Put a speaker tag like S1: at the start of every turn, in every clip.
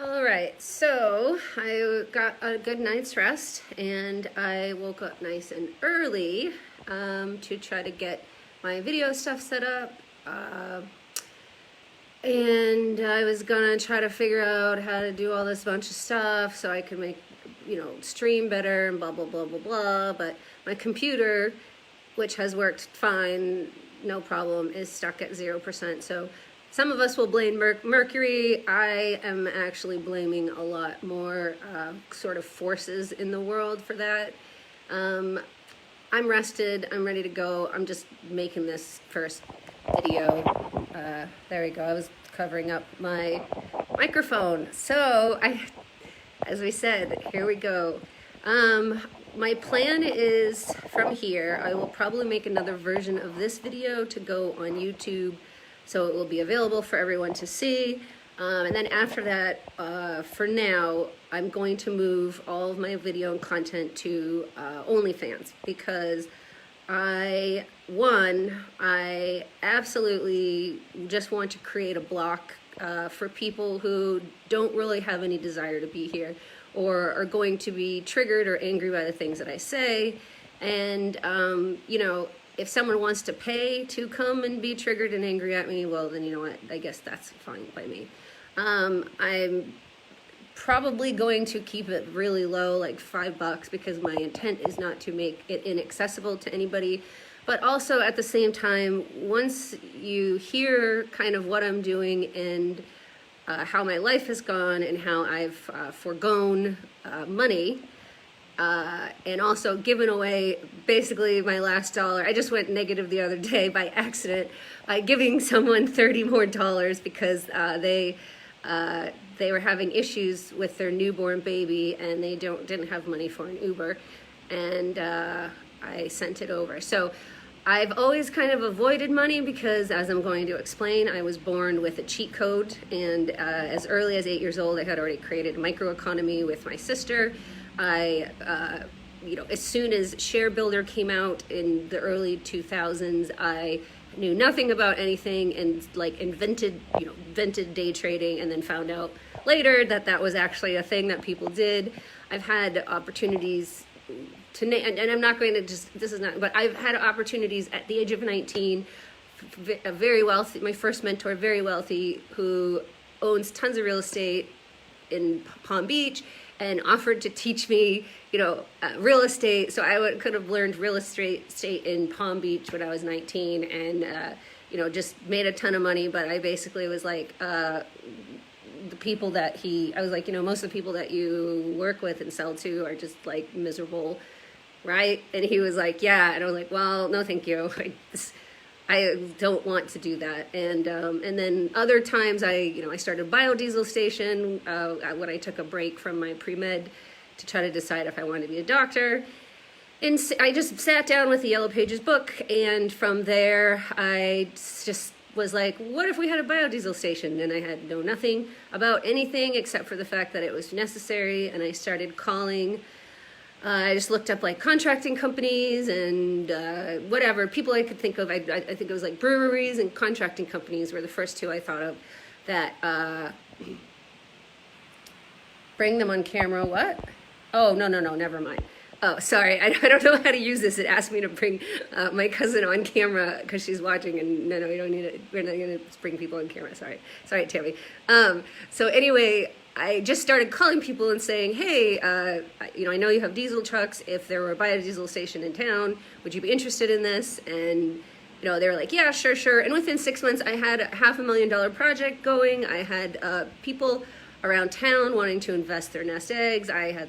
S1: All right, so I got a good night's rest and I woke up nice and early to try to get my video stuff set up. And I was gonna try to figure out how to do all this bunch of stuff so I could make, stream better and blah, blah, blah, blah, blah. But my computer, which has worked fine, no problem, is stuck at 0%. So some of us will blame Mercury. I am actually blaming a lot more sort of forces in the world for that. I'm rested, I'm ready to go. I'm just making this first video. There we go, I was covering up my microphone. So as we said, here we go. My plan is from here, I will probably make another version of this video to go on YouTube, so it will be available for everyone to see. And then after that, for now, I'm going to move all of my video and content to OnlyFans, because I absolutely just want to create a block for people who don't really have any desire to be here, or are going to be triggered or angry by the things that I say. And, if someone wants to pay to come and be triggered and angry at me, well, then you know what, I guess that's fine by me. I'm probably going to keep it really low, like $5, because my intent is not to make it inaccessible to anybody. But also at the same time, once you hear kind of what I'm doing and how my life has gone and how I've foregone money, and also given away basically my last dollar. I just went negative the other day by accident by giving someone $30 more because they were having issues with their newborn baby and they didn't have money for an Uber, and I sent it over. So I've always kind of avoided money because, as I'm going to explain, I was born with a cheat code, and as early as 8 years old, I had already created a microeconomy with my sister. As soon as Share Builder came out in the early 2000s, I knew nothing about anything and invented day trading, and then found out later that that was actually a thing that people did. I've had opportunities to and I'm not going to but I've had opportunities at the age of 19, a very wealthy, my first mentor, very wealthy, who owns tons of real estate in Palm Beach, and offered to teach me, real estate. So I could have learned real estate in Palm Beach when I was 19, and, just made a ton of money. But I basically was like, the people that I was like, most of the people that you work with and sell to are just like miserable, right? And he was like, yeah. And I was like, well, no, thank you. I don't want to do that. And then other times I started a biodiesel station when I took a break from my pre-med to try to decide if I wanted to be a doctor. And I just sat down with the Yellow Pages book, and from there I just was like, what if we had a biodiesel station? And I had known nothing about anything except for the fact that it was necessary, and I started calling. I just looked up contracting companies and whatever people I could think of. I think it was breweries and contracting companies were the first two I thought of that bring them on camera. What? Oh, no, never mind. Oh, sorry, I don't know how to use this. It asked me to bring my cousin on camera because she's watching, and no, we don't need it. We're not going to bring people on camera. Sorry, Tammy. So anyway, I just started calling people and saying, hey, I know you have diesel trucks. If there were a biodiesel station in town, would you be interested in this? And they were like, yeah, sure. And within 6 months, I had a $500,000 project going. I had people around town wanting to invest their nest eggs. I had,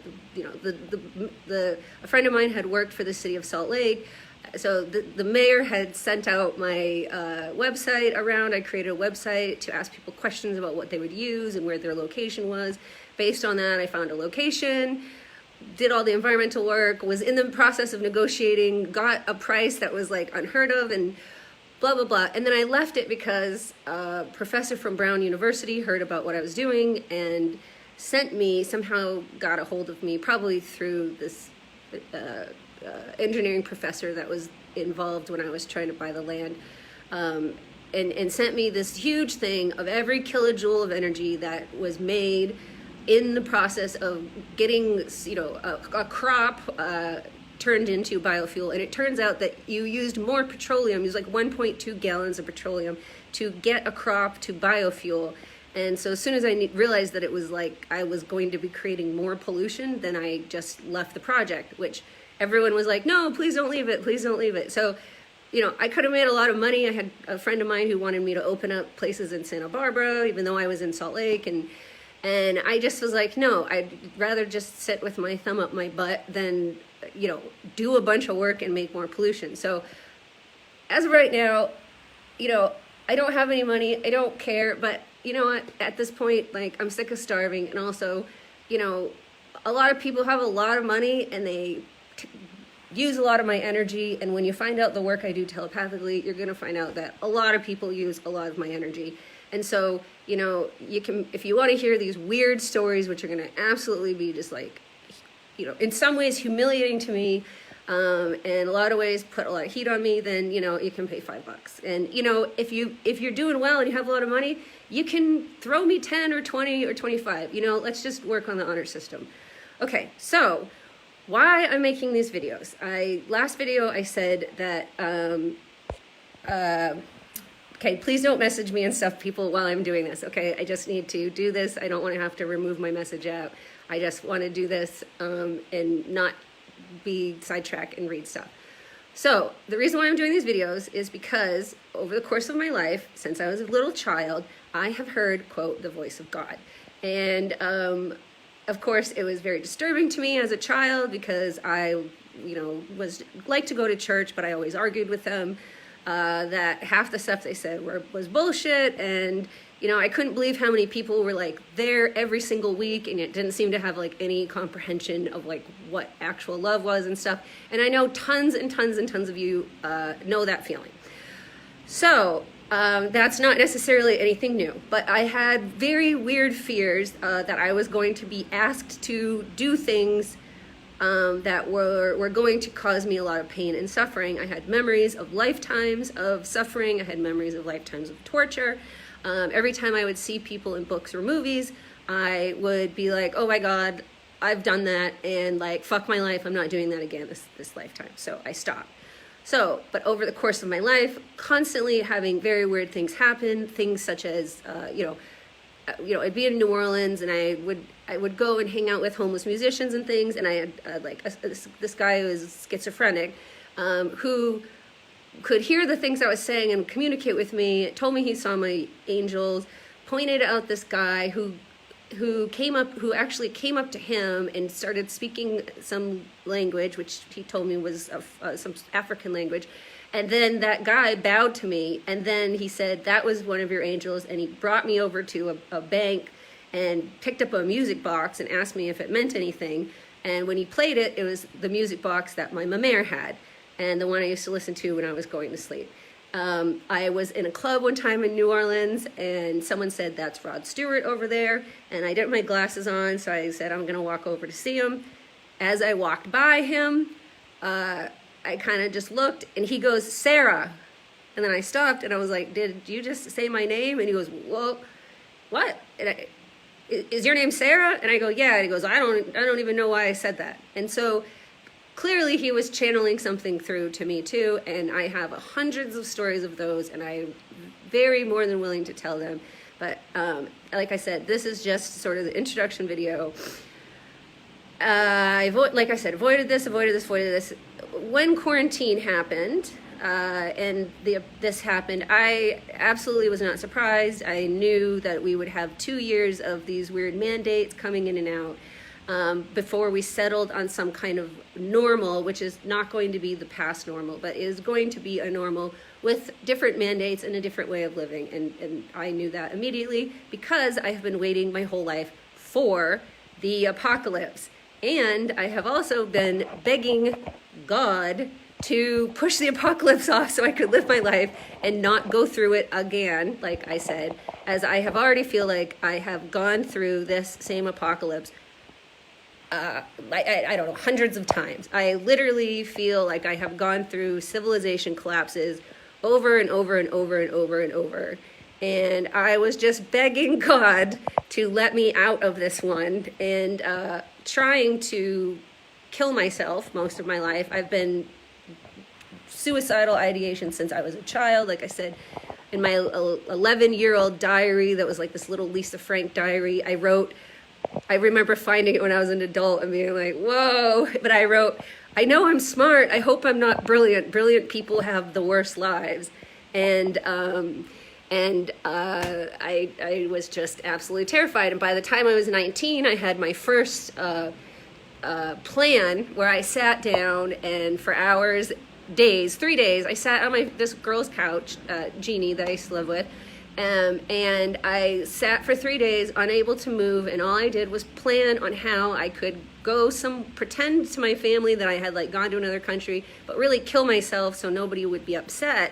S1: a friend of mine had worked for the city of Salt Lake. So the mayor had sent out my website around. I created a website to ask people questions about what they would use and where their location was. Based on that, I found a location, did all the environmental work, was in the process of negotiating, got a price that was unheard of, and blah, blah, blah. And then I left it because a professor from Brown University heard about what I was doing and somehow got a hold of me, probably through this engineering professor that was involved when I was trying to buy the land, and sent me this huge thing of every kilojoule of energy that was made in the process of getting, you know, a crop turned into biofuel, and it turns out that you used more petroleum, used like 1.2 gallons of petroleum to get a crop to biofuel. And so as soon as I realized that it was like I was going to be creating more pollution, then I just left the project, which everyone was like, no, please don't leave it, please don't leave it. So, you know, I could have made a lot of money. I had a friend of mine who wanted me to open up places in Santa Barbara, even though I was in Salt Lake, and I just was like, no, I'd rather just sit with my thumb up my butt than, you know, do a bunch of work and make more pollution. So as of right now, you know, I don't have any money, I don't care, but you know what, at this point, like, I'm sick of starving. And also, you know, a lot of people have a lot of money and they use a lot of my energy. And when you find out the work I do telepathically, you're going to find out that a lot of people use a lot of my energy. And so, you know, you can, if you want to hear these weird stories, which are going to absolutely be just like, you know, in some ways humiliating to me, and a lot of ways put a lot of heat on me, then, you know, you can pay $5. And, you know, if you're doing well and you have a lot of money, you can throw me 10 or 20 or 25, you know, let's just work on the honor system. Okay, so why I'm making these videos. Last video I said that, okay, please don't message me and stuff, people, while I'm doing this, okay? I just need to do this. I don't want to have to remove my message out. I just want to do this and not be sidetracked and read stuff. So the reason why I'm doing these videos is because over the course of my life, since I was a little child, I have heard, quote, the voice of God. And of course, it was very disturbing to me as a child because I, you know, was like to go to church, but I always argued with them that half the stuff they said was bullshit. And, you know, I couldn't believe how many people were like there every single week, and it didn't seem to have like any comprehension of like what actual love was and stuff. And I know tons and tons and tons of you know that feeling. So that's not necessarily anything new, but I had very weird fears that I was going to be asked to do things that were going to cause me a lot of pain and suffering. I had memories of lifetimes of suffering. I had memories of lifetimes of torture. Every time I would see people in books or movies, I would be like, oh my God, I've done that, and like, fuck my life, I'm not doing that again this lifetime. So I stopped. So, but over the course of my life, constantly having very weird things happen, things such as, you know, I'd be in New Orleans and I would go and hang out with homeless musicians and things, and I had like this guy who was schizophrenic, who could hear the things I was saying and communicate with me, told me he saw my angels, pointed out this guy who actually came up to him and started speaking some language, which he told me was some African language. And then that guy bowed to me, and then he said, that was one of your angels, and he brought me over to a bank and picked up a music box and asked me if it meant anything. And when he played it, it was the music box that my mère had, and the one I used to listen to when I was going to sleep. I was in a club one time in New Orleans, and someone said, that's Rod Stewart over there. And I didn't have my glasses on, so I said, I'm going to walk over to see him. As I walked by him, I kind of just looked, and he goes, Sarah. And then I stopped, and I was like, did you just say my name? And he goes, well, what? And is your name Sarah? And I go, yeah. And he goes, I don't even know why I said that. And so clearly he was channeling something through to me too, and I have hundreds of stories of those, and I'm very more than willing to tell them. But like I said, this is just sort of the introduction video. Like I said, avoided this. When quarantine happened, and this happened, I absolutely was not surprised. I knew that we would have 2 years of these weird mandates coming in and out before we settled on some kind of normal, which is not going to be the past normal, but is going to be a normal with different mandates and a different way of living. And I knew that immediately because I have been waiting my whole life for the apocalypse. And I have also been begging God to push the apocalypse off so I could live my life and not go through it again, like I said, as I have already feel like I have gone through this same apocalypse I don't know, hundreds of times. I literally feel like I have gone through civilization collapses over and over and over and over and over. And I was just begging God to let me out of this one, and trying to kill myself most of my life. I've been suicidal ideation since I was a child. Like I said, in my 11-year-old diary that was like this little Lisa Frank diary, I remember finding it when I was an adult and being like, whoa. But I wrote, I know I'm smart. I hope I'm not brilliant. Brilliant people have the worst lives. And I was just absolutely terrified. And by the time I was 19, I had my first plan where I sat down and for hours, days, 3 days, I sat on this girl's couch, Jeannie, that I used to live with, and I sat for 3 days unable to move, and all I did was plan on how I could pretend to my family that I had like gone to another country, but really kill myself so nobody would be upset,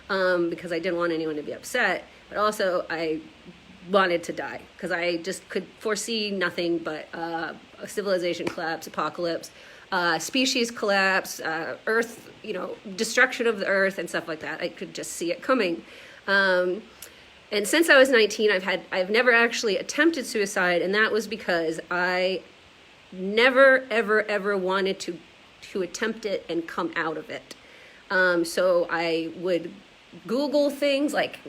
S1: because I didn't want anyone to be upset, but also I wanted to die because I just could foresee nothing but a civilization collapse, apocalypse, species collapse, earth, destruction of the earth and stuff like that. I could just see it coming. And since I was 19, I've never actually attempted suicide, and that was because I never, ever, ever wanted to attempt it and come out of it. So I would Google things like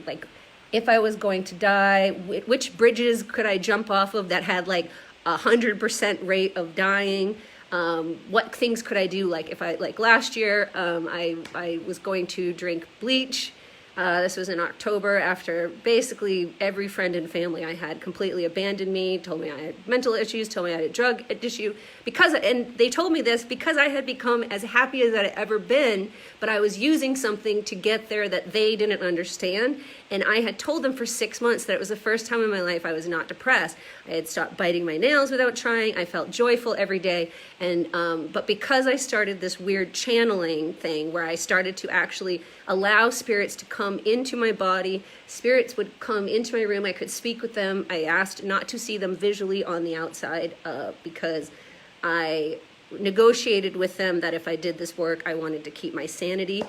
S1: if I was going to die, which bridges could I jump off of that had like 100% rate of dying? What things could I do? Like last year, I was going to drink bleach. This was in October, after basically every friend and family I had completely abandoned me, told me I had mental issues, told me I had a drug issue, and they told me this because I had become as happy as I'd ever been, but I was using something to get there that they didn't understand. And I had told them for 6 months that it was the first time in my life I was not depressed. I had stopped biting my nails without trying. I felt joyful every day. And but because I started this weird channeling thing where I started to actually allow spirits to come into my body, spirits would come into my room. I could speak with them. I asked not to see them visually on the outside because I negotiated with them that if I did this work, I wanted to keep my sanity.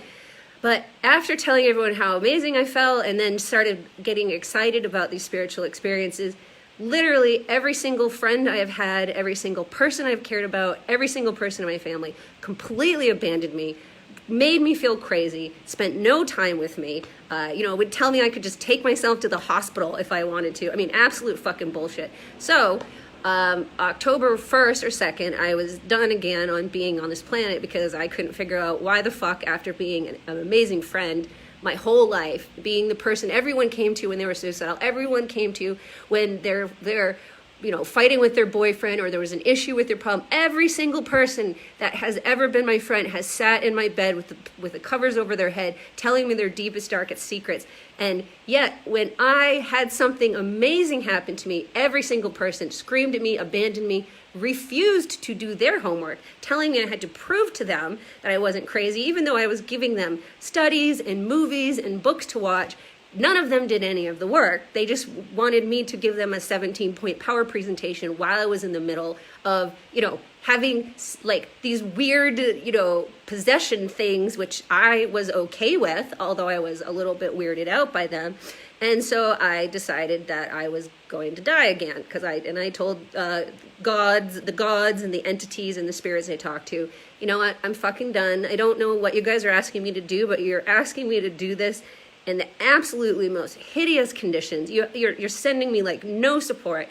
S1: But after telling everyone how amazing I felt and then started getting excited about these spiritual experiences, literally every single friend I have had, every single person I've cared about, every single person in my family completely abandoned me, made me feel crazy, spent no time with me, would tell me I could just take myself to the hospital if I wanted to. I mean, absolute fucking bullshit. So October 1st or 2nd, I was done again on being on this planet because I couldn't figure out why the fuck, after being an amazing friend my whole life, being the person everyone came to when they were suicidal, everyone came to when they're fighting with their boyfriend or there was an issue with their problem. Every single person that has ever been my friend has sat in my bed with the covers over their head, telling me their deepest, darkest secrets. And yet, when I had something amazing happen to me, every single person screamed at me, abandoned me, refused to do their homework, telling me I had to prove to them that I wasn't crazy, even though I was giving them studies and movies and books to watch. None of them did any of the work. They just wanted me to give them a 17-point power presentation while I was in the middle of, having like these weird, possession things, which I was okay with, although I was a little bit weirded out by them. And so I decided that I was going to die again because I told the gods and the entities and the spirits I talked to, you know what, I'm fucking done. I don't know what you guys are asking me to do, but you're asking me to do this in the absolutely most hideous conditions. You're sending me like no support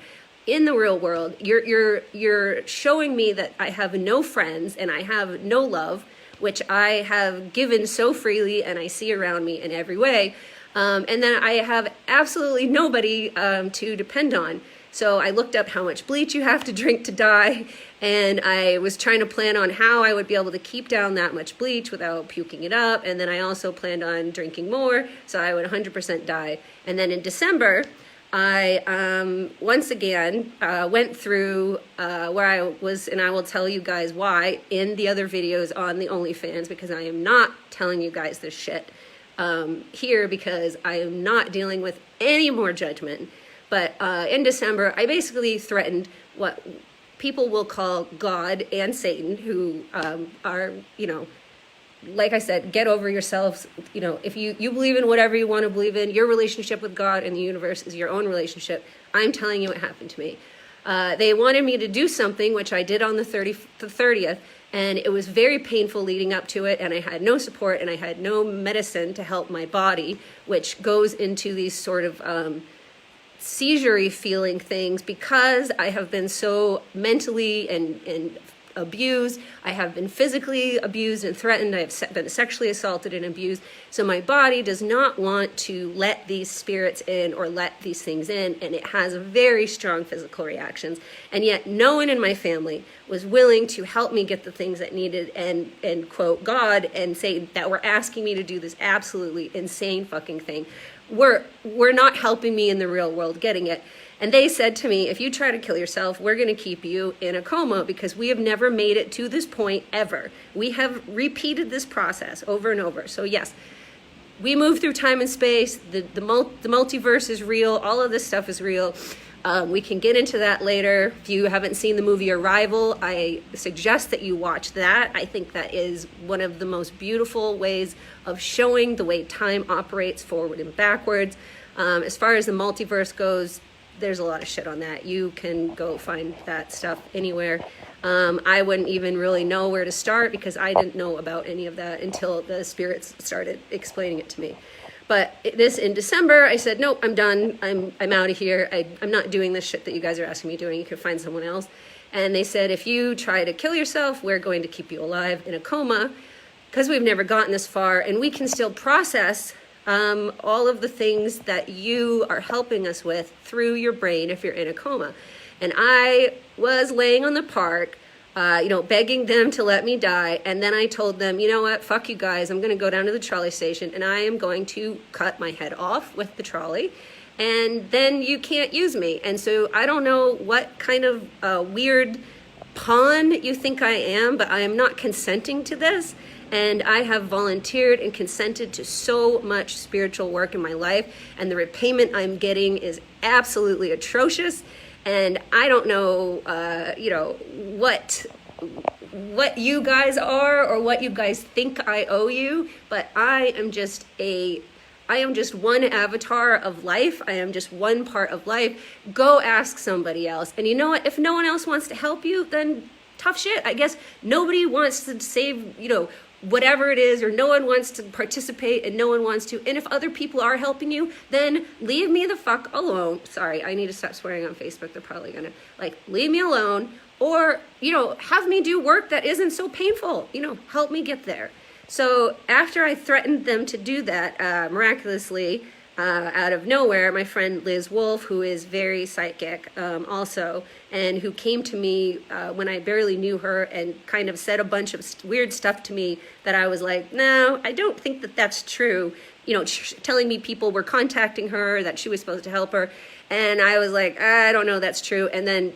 S1: in the real world. You're showing me that I have no friends and I have no love, which I have given so freely and I see around me in every way. And then I have absolutely nobody to depend on. So I looked up how much bleach you have to drink to die, and I was trying to plan on how I would be able to keep down that much bleach without puking it up, and then I also planned on drinking more, so I would 100% die. And then in December, I once again went through where I was, and I will tell you guys why in the other videos on the OnlyFans, because I am not telling you guys this shit here because I am not dealing with any more judgment. But in December, I basically threatened what people will call God and Satan, who are, like I said, get over yourselves. You know, if you believe in whatever you want to believe in, your relationship with God and the universe is your own relationship. I'm telling you what happened to me. They wanted me to do something, which I did on the 30th, and it was very painful leading up to it, and I had no support, and I had no medicine to help my body, which goes into these sort of seizure-y feeling things because I have been so mentally and abused. I have been physically abused and threatened. I have been sexually assaulted and abused. So my body does not want to let these spirits in or let these things in, and it has very strong physical reactions. And yet no one in my family was willing to help me get the things that needed and quote God and say that we're asking me to do this absolutely insane fucking thing. We're not helping me in the real world getting it. And they said to me, if you try to kill yourself, we're going to keep you in a coma because we have never made it to this point ever. We have repeated this process over and over. So yes, we move through time and space. The multiverse is real. All of this stuff is real. We can get into that later. If you haven't seen the movie Arrival, I suggest that you watch that. I think that is one of the most beautiful ways of showing the way time operates forward and backwards. As far as the multiverse goes, there's a lot of shit on that. You can go find that stuff anywhere. I wouldn't even really know where to start because I didn't know about any of that until the spirits started explaining it to me. But in December, I said, nope, I'm done. I'm out of here. I'm not doing this shit that you guys are asking me doing. You can find someone else. And they said, if you try to kill yourself, we're going to keep you alive in a coma because we've never gotten this far. And we can still process all of the things that you are helping us with through your brain if you're in a coma. And I was laying on the park, begging them to let me die. And then I told them, you know what, fuck you guys. I'm going to go down to the trolley station and I am going to cut my head off with the trolley. And then you can't use me. And so I don't know what kind of weird pawn you think I am, but I am not consenting to this. And I have volunteered and consented to so much spiritual work in my life, and the repayment I'm getting is absolutely atrocious. And I don't know, what you guys are or what you guys think I owe you, but I am just one avatar of life. I am just one part of life. Go ask somebody else. And you know what? If no one else wants to help you, then tough shit. I guess nobody wants to save, whatever it is, or no one wants to participate and no one wants to. And if other people are helping you, then leave me the fuck alone. Sorry, I need to stop swearing on Facebook. They're probably gonna leave me alone, or, have me do work that isn't so painful, help me get there. So after I threatened them to do that, miraculously, out of nowhere, my friend Liz Wolf, who is very psychic also, and who came to me when I barely knew her and kind of said a bunch of weird stuff to me that I was like, no, I don't think that that's true. Telling me people were contacting her, that she was supposed to help her. And I was like, I don't know that's true. And then,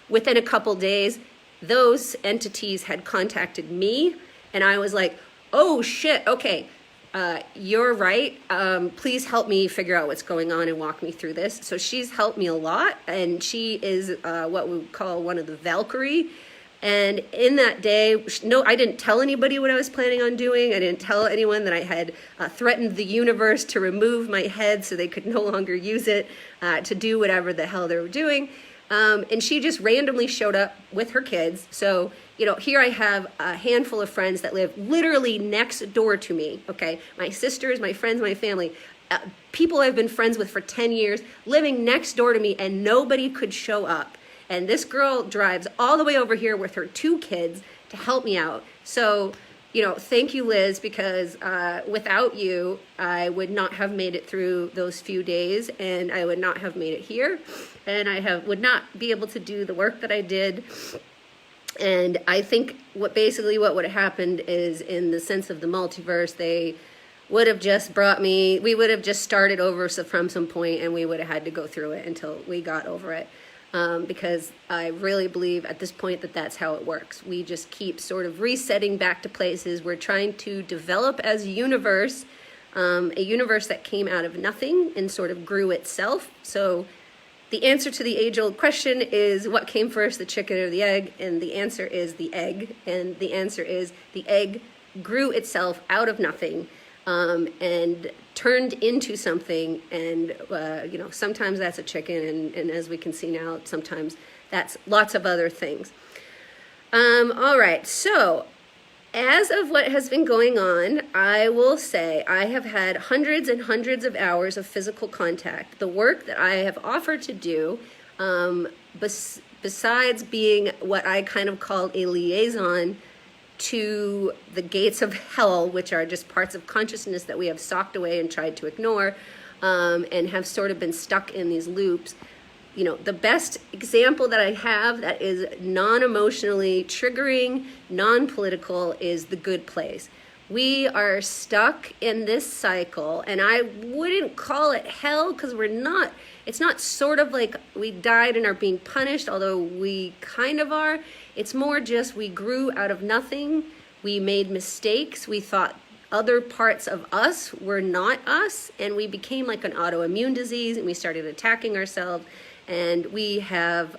S1: within a couple days, those entities had contacted me. And I was like, oh shit, okay. You're right. Please help me figure out what's going on and walk me through this. So she's helped me a lot, and she is what we would call one of the Valkyrie. And in that day, no, I didn't tell anybody what I was planning on doing. I didn't tell anyone that I had threatened the universe to remove my head so they could no longer use it to do whatever the hell they were doing. And she just randomly showed up with her kids. So, here I have a handful of friends that live literally next door to me, okay? My sisters, my friends, my family, people I've been friends with for 10 years, living next door to me, and nobody could show up. And this girl drives all the way over here with her 2 kids to help me out. So, thank you, Liz, because without you, I would not have made it through those few days, and I would not have made it here, and would not be able to do the work that I did. And I think what would have happened is, in the sense of the multiverse, they would have just we would have just started over from some point, and we would have had to go through it until we got over it. Because I really believe at this point that that's how it works. We just keep sort of resetting back to places. We're trying to develop as a universe that came out of nothing and sort of grew itself. So the answer to the age-old question is, what came first, the chicken or the egg? And the answer is the egg. And the answer is the egg grew itself out of nothing, and turned into something. And sometimes that's a chicken, and as we can see now, sometimes that's lots of other things. All right, so as of what has been going on, I will say I have had hundreds and hundreds of hours of physical contact. The work that I have offered to do, besides being what I kind of call a liaison to the gates of hell, which are just parts of consciousness that we have socked away and tried to ignore, and have sort of been stuck in these loops. The best example that I have that is non-emotionally triggering, non-political, is The Good Place. We are stuck in this cycle, and I wouldn't call it hell because it's not sort of like we died and are being punished, although we kind of are. It's more just we grew out of nothing. We made mistakes. We thought other parts of us were not us, and we became like an autoimmune disease, and we started attacking ourselves. And we have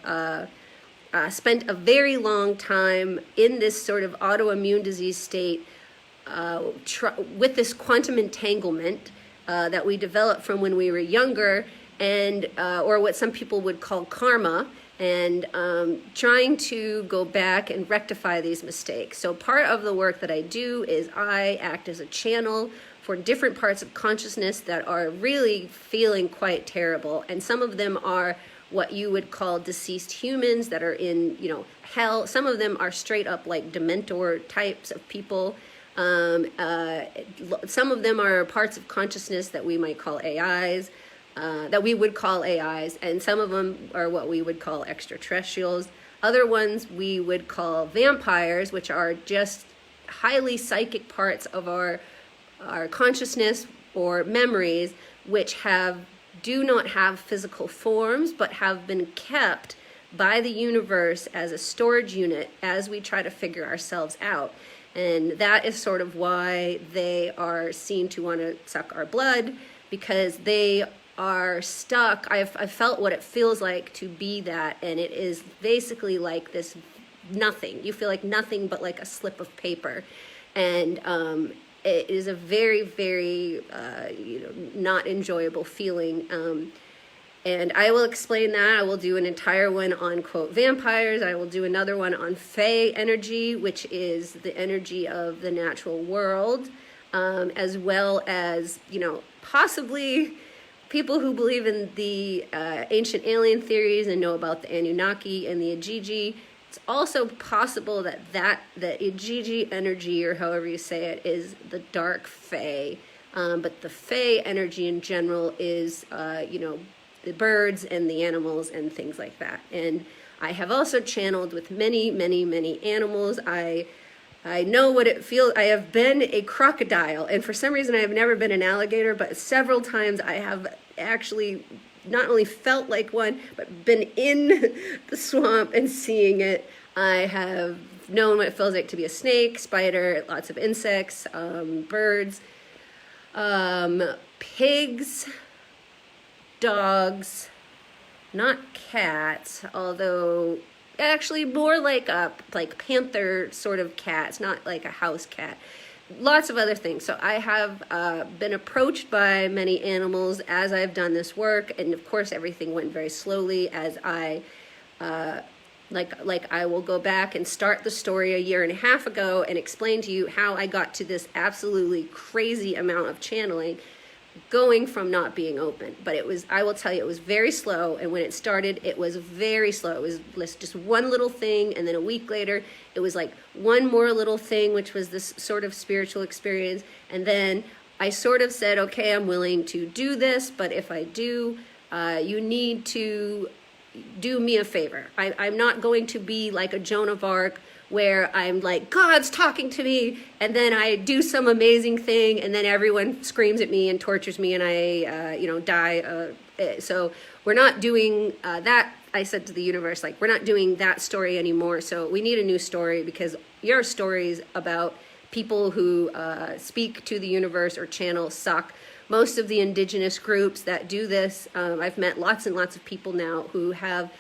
S1: spent a very long time in this sort of autoimmune disease state with this quantum entanglement that we developed from when we were younger, and or what some people would call karma, and trying to go back and rectify these mistakes. So part of the work that I do is I act as a channel for different parts of consciousness that are really feeling quite terrible. And some of them are what you would call deceased humans that are in, hell. Some of them are straight up like Dementor types of people. Some of them are parts of consciousness that we might call AIs, that we would call AIs, and some of them are what we would call extraterrestrials. Other ones we would call vampires, which are just highly psychic parts of our consciousness or memories, which do not have physical forms, but have been kept by the universe as a storage unit as we try to figure ourselves out. And that is sort of why they are seen to want to suck our blood, because they are stuck. I've felt what it feels like to be that, and it is basically like this nothing. You feel like nothing but like a slip of paper. And it is a very, very, not enjoyable feeling. And I will explain that. I will do an entire one on, quote, vampires. I will do another one on Fae energy, which is the energy of the natural world, as well as, possibly people who believe in the ancient alien theories and know about the Anunnaki and the Ajiji. It's also possible that the Ajiji energy, or however you say it, is the dark Fae. But the Fae energy in general is, the birds and the animals and things like that. And I have also channeled with many, many, many animals. I know what it feels. I have been a crocodile, and for some reason I have never been an alligator, but several times I have actually not only felt like one, but been in the swamp and seeing it. I have known what it feels like to be a snake, spider, lots of insects, birds, pigs, dogs, not cats, although actually more like panther sort of cats, not like a house cat. Lots of other things. So I have been approached by many animals as I've done this work, and of course everything went very slowly as I I will go back and start the story a year and a half ago and explain to you how I got to this absolutely crazy amount of channeling, going from not being open. But I will tell you, it was very slow, and when it started, it was very slow. It was just one little thing, and then a week later, it was like one more little thing, which was this sort of spiritual experience, and then I sort of said, okay, I'm willing to do this, but if I do, you need to do me a favor. I'm not going to be like a Joan of Arc, where I'm like, God's talking to me, and then I do some amazing thing, and then everyone screams at me and tortures me, and I, die. So we're not doing that. I said to the universe, we're not doing that story anymore. So we need a new story, because your stories about people who speak to the universe or channel suck. Most of the indigenous groups that do this, I've met lots and lots of people now who have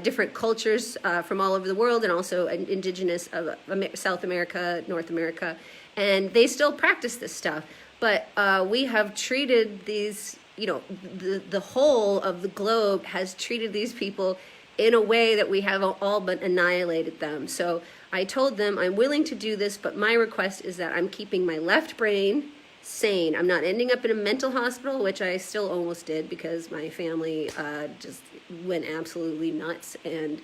S1: different cultures from all over the world, and also indigenous of South America, North America, and they still practice this stuff. But we have treated these, the whole of the globe has treated these people in a way that we have all but annihilated them. So I told them I'm willing to do this, but my request is that I'm keeping my left brain sane. I'm not ending up in a mental hospital, which I still almost did because my family just went absolutely nuts. And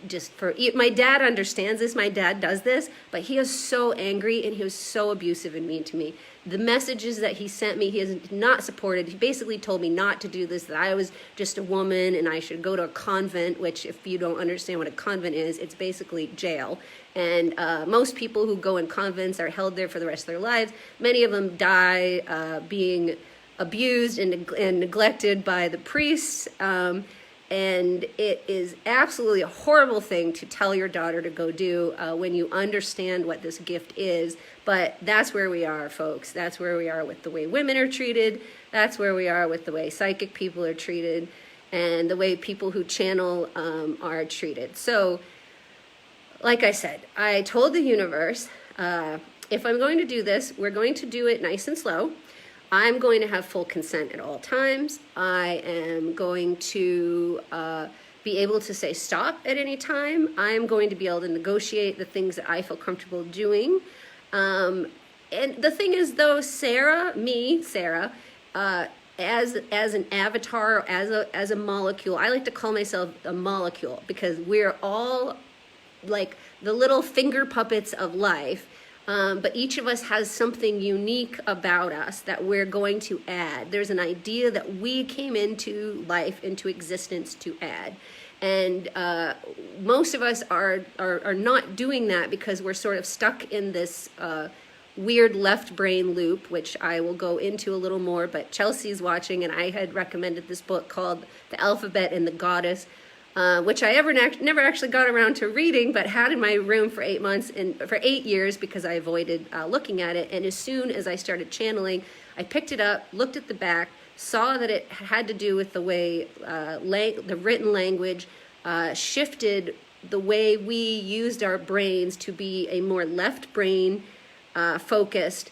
S1: just my dad understands this. My dad does this, but he is so angry and he was so abusive and mean to me. The messages that he sent me, he has not supported. He basically told me not to do this, that I was just a woman and I should go to a convent, which if you don't understand what a convent is, it's basically jail. And most people who go in convents are held there for the rest of their lives. Many of them die being abused and neglected by the priests. And it is absolutely a horrible thing to tell your daughter to go do when you understand what this gift is. But that's where we are, folks. That's where we are with the way women are treated. That's where we are with the way psychic people are treated and the way people who channel are treated. So, like I said, I told the universe, if I'm going to do this, we're going to do it nice and slow. I'm going to have full consent at all times. I am going to be able to say stop at any time. I am going to be able to negotiate the things that I feel comfortable doing. And the thing is, though, Sarah, as an avatar, as a molecule, I like to call myself a molecule because we're all like the little finger puppets of life. But each of us has something unique about us that we're going to add. There's an idea that we came into life, into existence to add. And most of us are not doing that because we're sort of stuck in this weird left brain loop, which I will go into a little more. But Chelsea's watching, and I had recommended this book called The Alphabet and the Goddess, which I never actually got around to reading, but had in my room for 8 months and for 8 years because I avoided looking at it. And as soon as I started channeling, I picked it up, looked at the back, saw that it had to do with the way the written language shifted the way we used our brains to be a more left brain focused,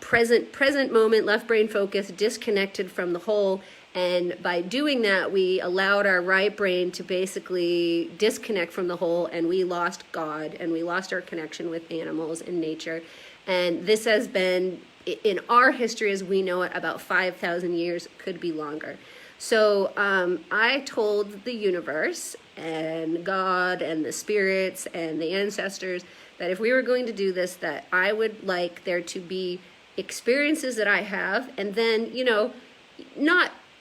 S1: present moment, left brain focused, disconnected from the whole. And by doing that, we allowed our right brain to basically disconnect from the whole, and we lost God, and we lost our connection with animals and nature. And this has been, in our history as we know it, about 5,000 years, could be longer. So I told the universe and God and the spirits and the ancestors that if we were going to do this, that I would like there to be experiences that I have, and then,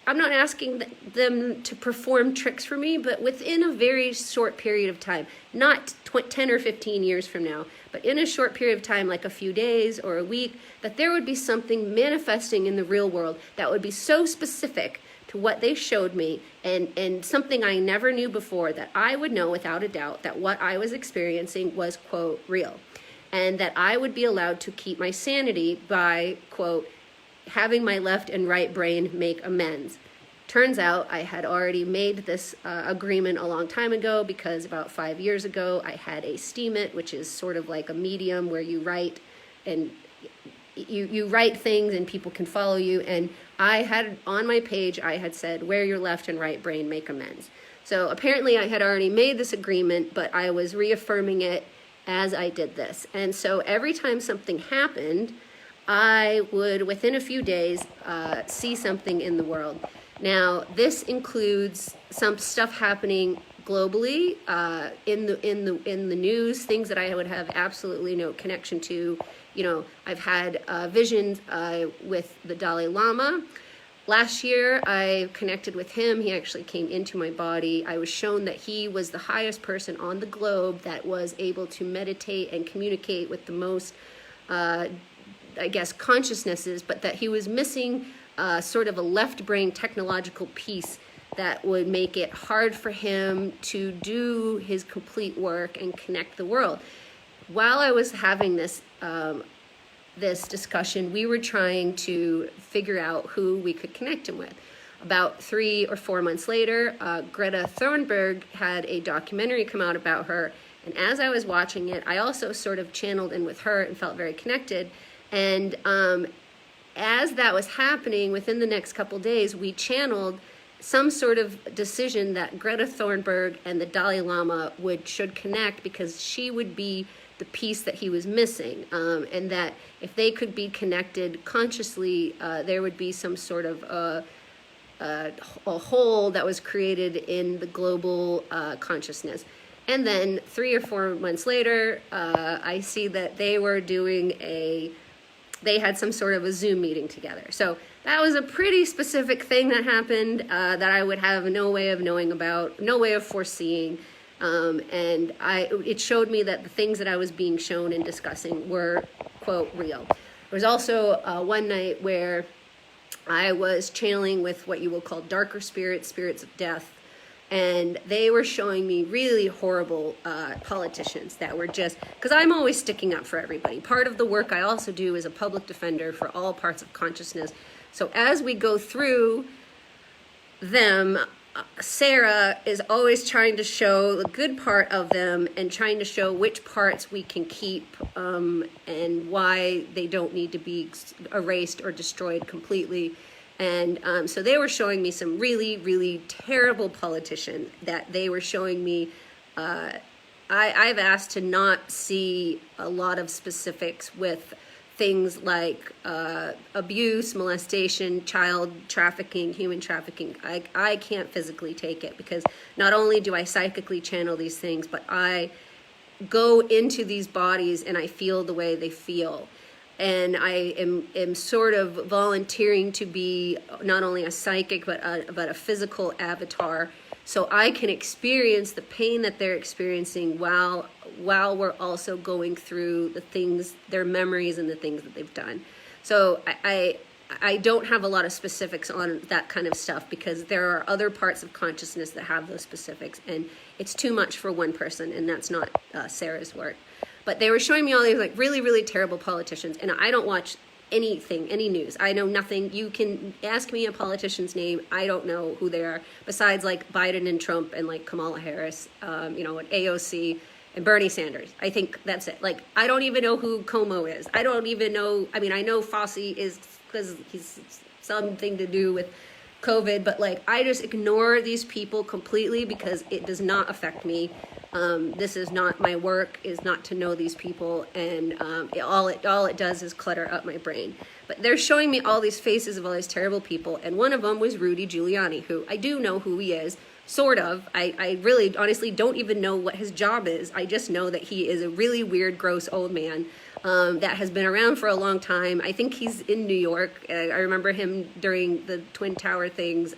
S1: I'm not asking them to perform tricks for me, but within a very short period of time, not 10 or 15 years from now, but in a short period of time, like a few days or a week, that there would be something manifesting in the real world that would be so specific to what they showed me and something I never knew before, that I would know without a doubt that what I was experiencing was, quote, real. And that I would be allowed to keep my sanity by, quote, having my left and right brain make amends. Turns out I had already made this agreement a long time ago because about 5 years ago I had a steemit, which is sort of like a medium where you write and you write things and people can follow you. And I had on my page, I had said, where your left and right brain make amends. So apparently I had already made this agreement, but I was reaffirming it as I did this. And so every time something happened, I would, within a few days, see something in the world. Now, this includes some stuff happening globally in the news, things that I would have absolutely no connection to. I've had visions with the Dalai Lama. Last year, I connected with him. He actually came into my body. I was shown that he was the highest person on the globe that was able to meditate and communicate with the most consciousnesses, but that he was missing sort of a left brain technological piece that would make it hard for him to do his complete work and connect the world. While I was having this discussion, we were trying to figure out who we could connect him with. about 3 or 4 months later, Greta Thunberg had a documentary come out about her. And as I was watching it, I also sort of channeled in with her and felt very connected. And as that was happening, within the next couple days, we channeled some sort of decision that Greta Thunberg and the Dalai Lama should connect, because she would be the piece that he was missing, and that if they could be connected consciously, there would be some sort of a hole that was created in the global consciousness. And then 3 or 4 months later, I see that they had some sort of a Zoom meeting together. So that was a pretty specific thing that happened, that I would have no way of knowing about, no way of foreseeing. And it showed me that the things that I was being shown and discussing were, quote, real. There was also one night where I was channeling with what you will call darker spirits, spirits of death, and they were showing me really horrible politicians that were just, because I'm always sticking up for everybody. Part of the work I also do is a public defender for all parts of consciousness. So as we go through them, Sarah is always trying to show the good part of them and trying to show which parts we can keep, and why they don't need to be erased or destroyed completely. And so they were showing me some really, really terrible politicians that they were showing me. I've asked to not see a lot of specifics with things like abuse, molestation, child trafficking, human trafficking. I can't physically take it, because not only do I psychically channel these things, but I go into these bodies and I feel the way they feel. And I am sort of volunteering to be not only a psychic, but a physical avatar, so I can experience the pain that they're experiencing while we're also going through the things, their memories and the things that they've done. So I don't have a lot of specifics on that kind of stuff, because there are other parts of consciousness that have those specifics, and it's too much for one person, and that's not Sarah's work. But they were showing me all these like really, really terrible politicians, and I don't watch anything, any news. I know nothing. You can ask me a politician's name. I don't know who they are, besides like Biden and Trump and like Kamala Harris, and AOC and Bernie Sanders. I think that's it. Like, I don't even know who Como is. I don't even know. I mean, I know Fossey is because he's something to do with COVID, but like, I just ignore these people completely because it does not affect me. This is not my work, is not to know these people, and all it does is clutter up my brain. But they're showing me all these faces of all these terrible people, and one of them was Rudy Giuliani, who I do know who he is, sort of. I really honestly don't even know what his job is. I just know that he is a really weird, gross old man that has been around for a long time. I think he's in New York. I remember him during the Twin Tower things.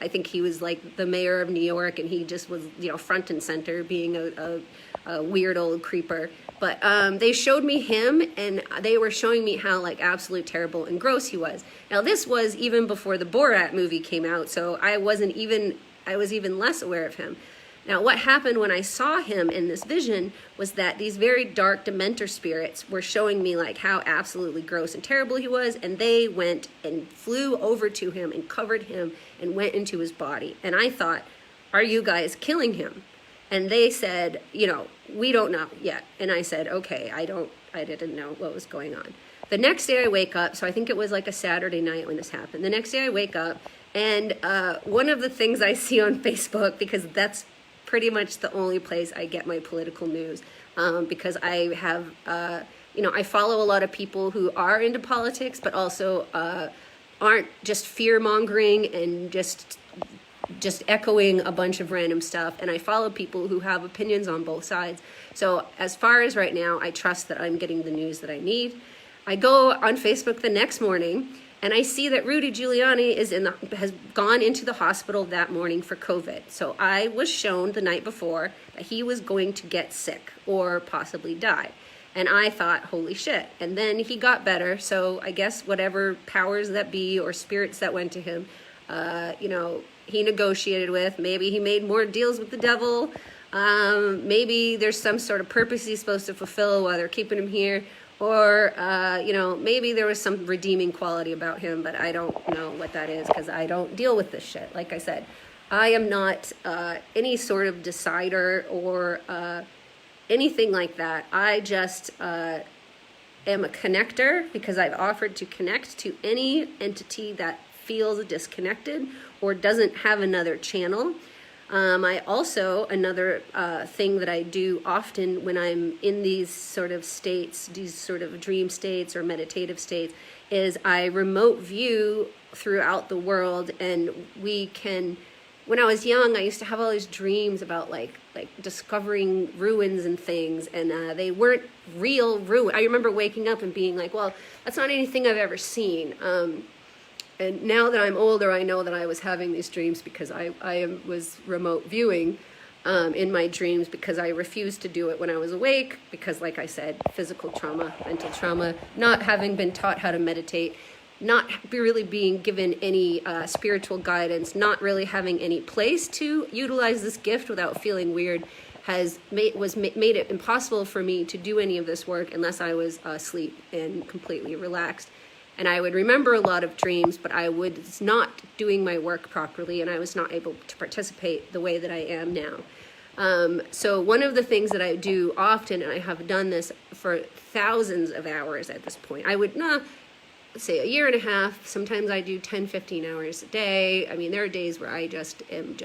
S1: I think he was like the mayor of New York, and he just was, front and center, being a weird old creeper. But they showed me him, and they were showing me how like absolutely terrible and gross he was. Now this was even before the Borat movie came out, so I was even less aware of him. Now what happened when I saw him in this vision was that these very dark Dementor spirits were showing me like how absolutely gross and terrible he was, and they went and flew over to him and covered him and went into his body. And I thought, are you guys killing him? And they said, we don't know yet. And I said, okay, I didn't know what was going on. The next day I wake up, so I think it was like a Saturday night when this happened. The next day I wake up, and one of the things I see on Facebook, because that's pretty much the only place I get my political news, because I have, I follow a lot of people who are into politics, but also aren't just fear-mongering and just echoing a bunch of random stuff. And I follow people who have opinions on both sides. So as far as right now, I trust that I'm getting the news that I need. I go on Facebook the next morning, and I see that Rudy Giuliani has gone into the hospital that morning for COVID. So I was shown the night before that he was going to get sick or possibly die. And I thought, holy shit. And then he got better. So I guess whatever powers that be or spirits that went to him, he negotiated with. Maybe he made more deals with the devil. Maybe there's some sort of purpose he's supposed to fulfill while they're keeping him here. or maybe there was some redeeming quality about him, but I don't know what that is because I don't deal with this shit. Like I said, I am not any sort of decider or anything like that. I just am a connector because I've offered to connect to any entity that feels disconnected or doesn't have another channel. I also, another thing that I do often when I'm in these sort of states, these sort of dream states or meditative states, is I remote view throughout the world. And when I was young, I used to have all these dreams about like discovering ruins and things, and they weren't real ruins. I remember waking up and being like, well, that's not anything I've ever seen. And now that I'm older, I know that I was having these dreams because I was remote viewing in my dreams because I refused to do it when I was awake because, like I said, physical trauma, mental trauma, not having been taught how to meditate, not really being given any spiritual guidance, not really having any place to utilize this gift without feeling weird, made it impossible for me to do any of this work unless I was asleep and completely relaxed. And I would remember a lot of dreams, but I was not doing my work properly, and I was not able to participate the way that I am now. So one of the things that I do often, and I have done this for thousands of hours at this point, I would say a year and a half. Sometimes I do 10, 15 hours a day. I mean, there are days where I just am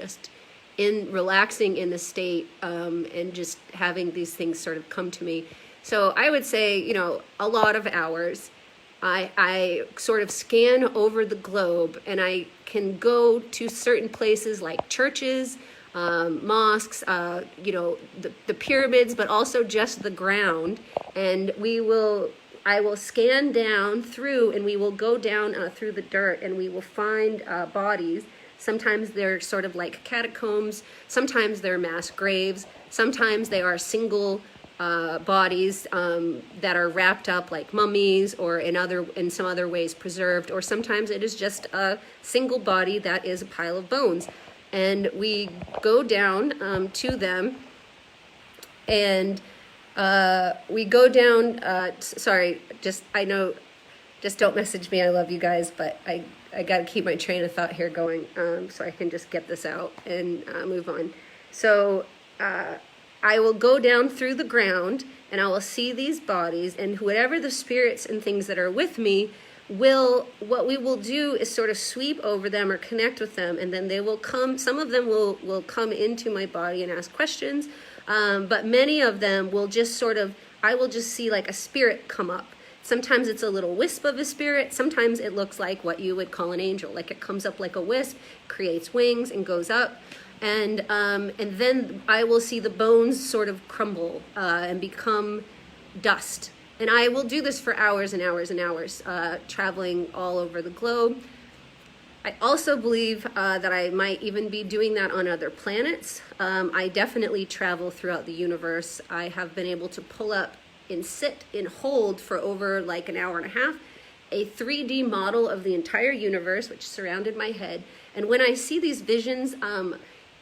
S1: relaxing in the state and just having these things sort of come to me. So I would say, a lot of hours. I sort of scan over the globe, and I can go to certain places like churches, mosques, the pyramids, but also just the ground. And I will scan down through, and we will go down through the dirt, and we will find bodies. Sometimes they're sort of like catacombs. Sometimes they're mass graves. Sometimes they are single bodies that are wrapped up like mummies or in some other ways preserved, or sometimes it is just a single body that is a pile of bones. And we go down to them, and we go down, just don't message me, I love you guys, but I gotta keep my train of thought here going so I can just get this out and move on. So I will go down through the ground, and I will see these bodies, and whatever the spirits and things that are with me what we will do is sort of sweep over them or connect with them, and then they will come. Some of them will come into my body and ask questions, but many of them will just I will just see like a spirit come up. Sometimes it's a little wisp of a spirit. Sometimes it looks like what you would call an angel, like it comes up like a wisp, creates wings, and goes up. And then I will see the bones sort of crumble and become dust. And I will do this for hours and hours and hours, traveling all over the globe. I also believe that I might even be doing that on other planets. I definitely travel throughout the universe. I have been able to pull up and sit and hold for over like an hour and a half a 3D model of the entire universe, which surrounded my head. And when I see these visions,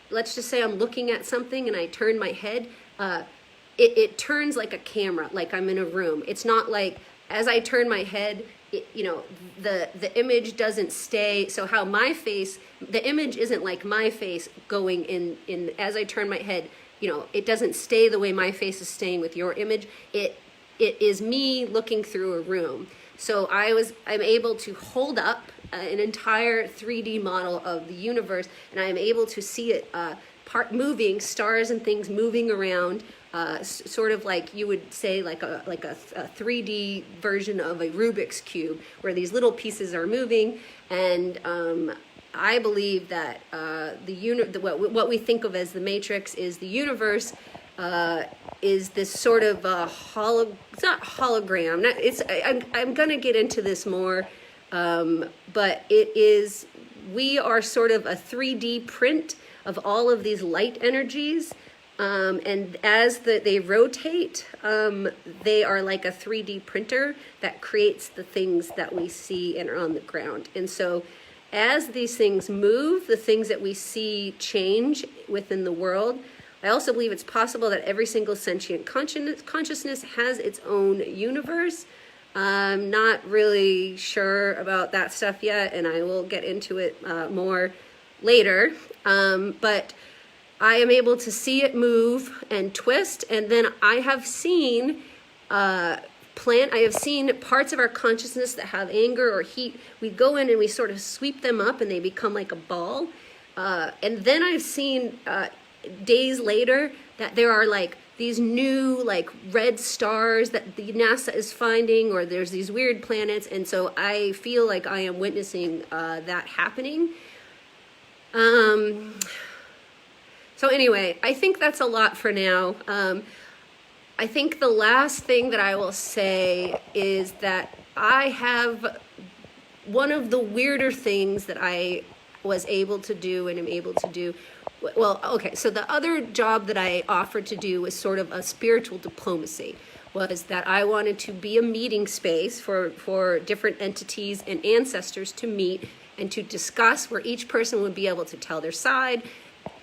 S1: let's just say I'm looking at something and I turn my head, it turns like a camera, like I'm in a room. It's not like as I turn my head, the image doesn't stay. So how my face, the image isn't like my face going in as I turn my head, it doesn't stay the way my face is staying with your image. It is me looking through a room. So I'm able to hold up an entire 3D model of the universe, and I'm able to see it moving, stars and things moving around, sort of like you would say like a 3D version of a Rubik's Cube, where these little pieces are moving. And I believe that what we think of as the Matrix is the universe. Is this sort of it's not hologram. I'm going to get into this more, but we are sort of a 3D print of all of these light energies, and as they rotate, they are like a 3D printer that creates the things that we see and are on the ground. And so as these things move, the things that we see change within the world. I also believe it's possible that every single sentient consciousness has its own universe. I'm not really sure about that stuff yet, and I will get into it more later. But I am able to see it move and twist, and then I have seen I have seen parts of our consciousness that have anger or heat. We go in and we sort of sweep them up and they become like a ball. And then I've seen days later that there are like these new like red stars that the NASA is finding, or there's these weird planets. And so I feel like I am witnessing that happening. So anyway, I think that's a lot for now. I think the last thing that I will say is that I have one of the weirder things that I was able to do and am able to do. Well, okay, so the other job that I offered to do was sort of a spiritual diplomacy, was that I wanted to be a meeting space for different entities and ancestors to meet and to discuss, where each person would be able to tell their side.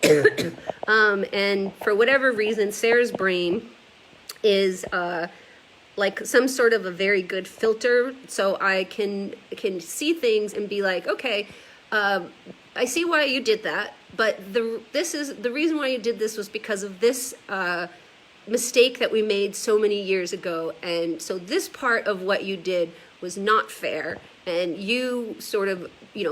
S1: And for whatever reason, Sarah's brain is like some sort of a very good filter, so I can see things and be like, okay, I see why you did that, but the reason why you did this was because of this mistake that we made so many years ago, and so this part of what you did was not fair, and you sort of,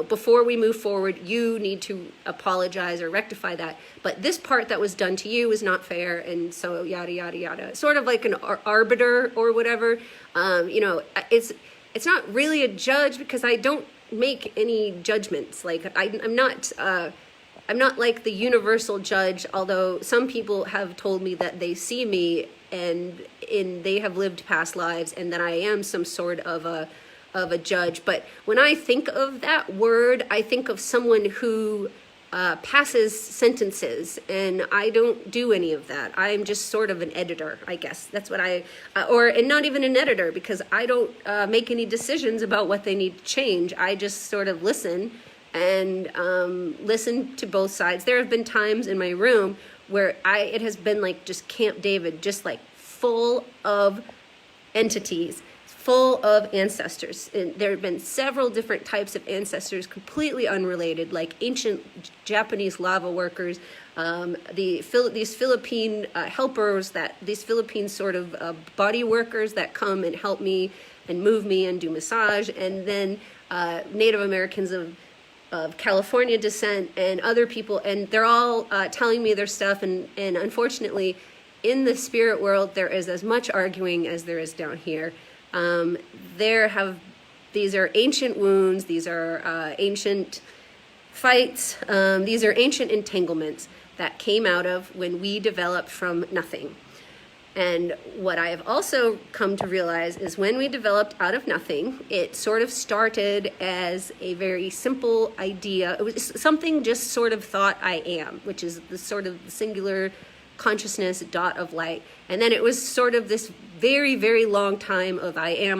S1: before we move forward, you need to apologize or rectify that. But this part that was done to you is not fair, and so yada, yada, yada. Sort of like an arbiter or whatever. It's not really a judge, because I don't make any judgments. Like, I'm not like the universal judge, although some people have told me that they see me and they have lived past lives, and that I am some sort of a judge. But when I think of that word, I think of someone who passes sentences, and I don't do any of that. I'm just sort of an editor, I guess. That's what and not even an editor, because I don't make any decisions about what they need to change. I just sort of listen and listen to both sides. There have been times in my room where it has been like just Camp David, just like full of entities, full of ancestors. And there have been several different types of ancestors, completely unrelated, like ancient Japanese lava workers, these Philippine helpers, these Philippine sort of body workers that come and help me and move me and do massage, and then Native Americans of California descent and other people, and they're all telling me their stuff, and unfortunately in the spirit world there is as much arguing as there is down here. These are ancient wounds, these are ancient fights, these are ancient entanglements that came out of when we developed from nothing. And what I have also come to realize is when we developed out of nothing, it sort of started as a very simple idea. It was something just sort of thought I am, which is the sort of singular consciousness dot of light. And then it was sort of this very, very long time of I am.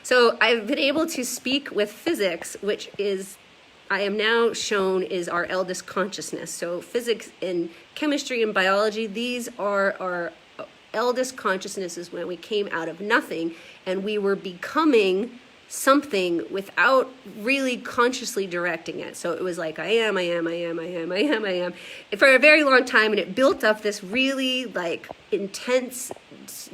S1: So I've been able to speak with physics, which is, I am now shown, is our eldest consciousness. So physics and chemistry and biology, these are our eldest consciousnesses when we came out of nothing and we were becoming something without really consciously directing it. So it was like I am for a very long time, and it built up this really like intense,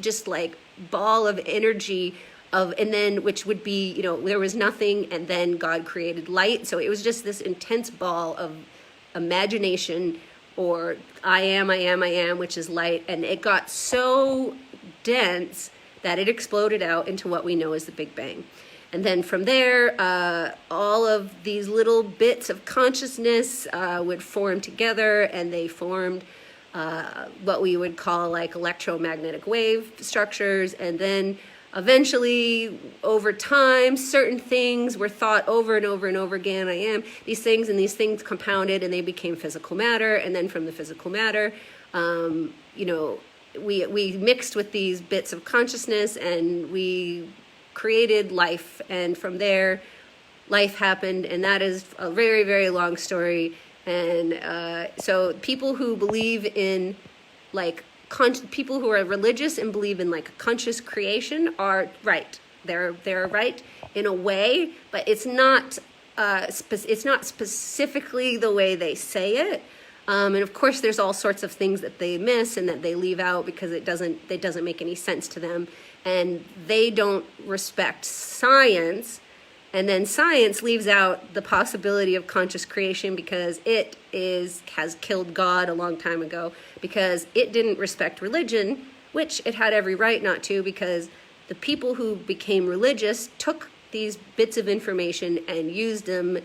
S1: just like ball of energy and then which would be, there was nothing, and then God created light. So it was just this intense ball of imagination, or I am, which is light, and it got so dense that it exploded out into what we know as the Big Bang. And then from there, all of these little bits of consciousness would form together, and they formed what we would call like electromagnetic wave structures. And then eventually, over time, certain things were thought over and over and over again. I am these things, and these things compounded, and they became physical matter. And then from the physical matter, we mixed with these bits of consciousness, and we created life. And from there, life happened, and that is a very, very long story. And so people who believe in like people who are religious and believe in like conscious creation are right. They're right in a way, but it's not specifically the way they say it. And of course, there's all sorts of things that they miss and that they leave out because it doesn't make any sense to them, and they don't respect science. And then science leaves out the possibility of conscious creation because it has killed God a long time ago, because it didn't respect religion, which it had every right not to, because the people who became religious took these bits of information and used them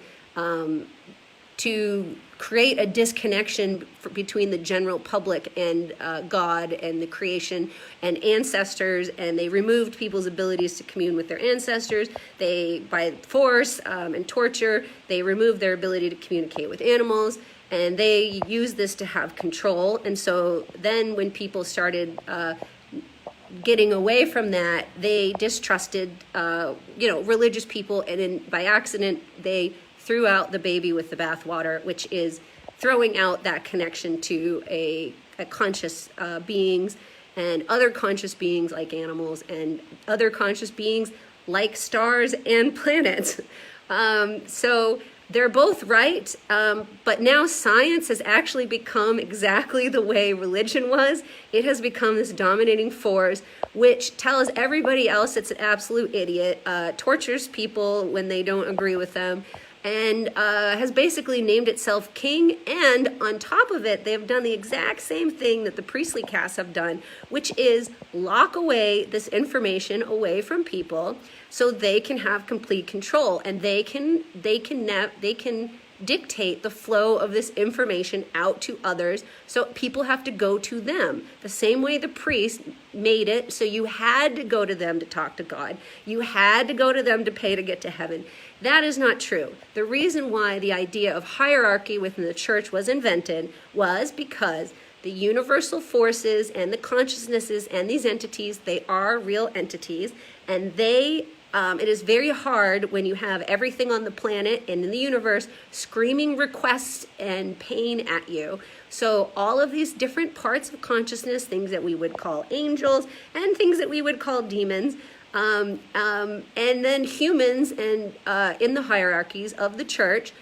S1: to create a disconnection between the general public and God and the creation and ancestors, and they removed people's abilities to commune with their ancestors. They, by force and torture, they removed their ability to communicate with animals, and they used this to have control. And so then when people started getting away from that, they distrusted religious people, and by accident they threw out the baby with the bathwater, which is throwing out that connection to a conscious beings and other conscious beings like animals and other conscious beings like stars and planets. So they're both right, but now science has actually become exactly the way religion was. It has become this dominating force which tells everybody else it's an absolute idiot, tortures people when they don't agree with them, and has basically named itself king. And on top of it, they've done the exact same thing that the priestly castes have done, which is lock away this information away from people so they can have complete control, and they can dictate the flow of this information out to others, so people have to go to them. The same way the priest made it so you had to go to them to talk to God. You had to go to them to pay to get to heaven. That is not true. The reason why the idea of hierarchy within the church was invented was because the universal forces and the consciousnesses and these entities, they are real entities, and it is very hard when you have everything on the planet and in the universe screaming requests and pain at you. So all of these different parts of consciousness, things that we would call angels and things that we would call demons, and then humans and in the hierarchies of the church,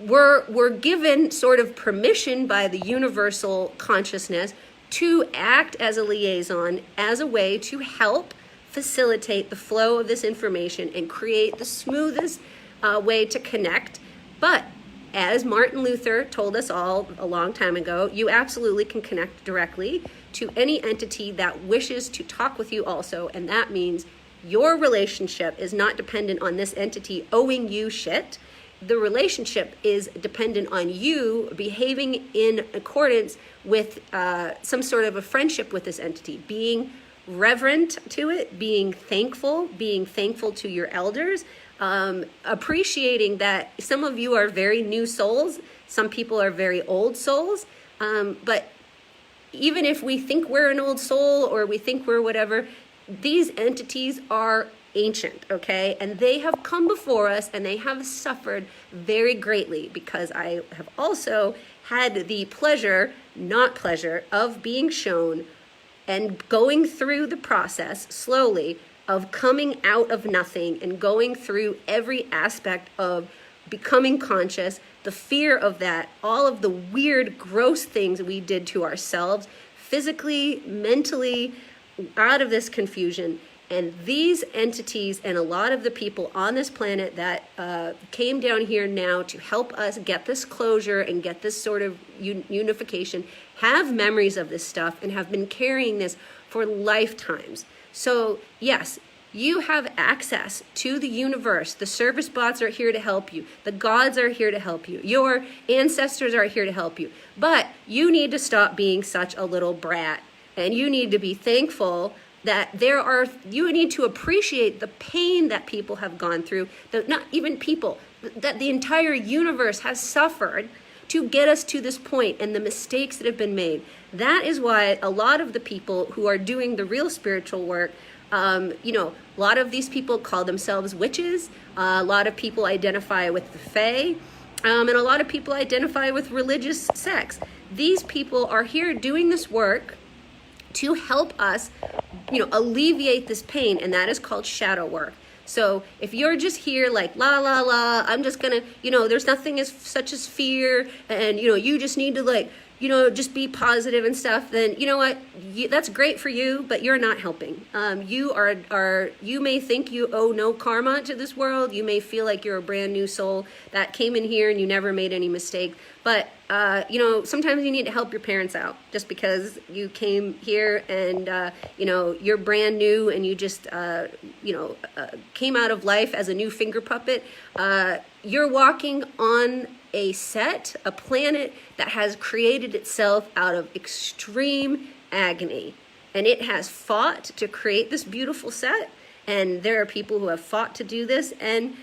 S1: were given sort of permission by the universal consciousness to act as a liaison, as a way to help facilitate the flow of this information and create the smoothest way to connect. But as Martin Luther told us all a long time ago, you absolutely can connect directly to any entity that wishes to talk with you also, and that means your relationship is not dependent on this entity owing you shit. The relationship is dependent on you behaving in accordance with some sort of a friendship with this entity, being reverent to it, being thankful to your elders, appreciating that some of you are very new souls, some people are very old souls, but even if we think we're an old soul or we think we're whatever, these entities are ancient, okay? And they have come before us and they have suffered very greatly, because I have also had the not pleasure, of being shown and going through the process slowly of coming out of nothing and going through every aspect of becoming conscious, the fear of that, all of the weird, gross things we did to ourselves, physically, mentally, out of this confusion. And these entities and a lot of the people on this planet that came down here now to help us get this closure and get this sort of unification have memories of this stuff and have been carrying this for lifetimes. So yes, you have access to the universe. The service bots are here to help you. The gods are here to help you. Your ancestors are here to help you. But you need to stop being such a little brat, and you need to be thankful that you need to appreciate the pain that people have gone through, that not even people, that the entire universe has suffered to get us to this point, and the mistakes that have been made. That is why a lot of the people who are doing the real spiritual work A lot of these people call themselves witches. A lot of people identify with the Fae. And a lot of people identify with religious sects. These people are here doing this work to help us, alleviate this pain, and that is called shadow work. So if you're just here like, la, la, la, I'm just gonna, there's nothing as such as fear, and, you just need to just be positive and stuff, then you know what, that's great for you, but you're not helping. You may think you owe no karma to this world. You may feel like you're a brand new soul that came in here and you never made any mistake. But, sometimes you need to help your parents out just because you came here and, you're brand new and you just, came out of life as a new finger puppet. You're walking on a planet that has created itself out of extreme agony. And it has fought to create this beautiful set. And there are people who have fought to do this. And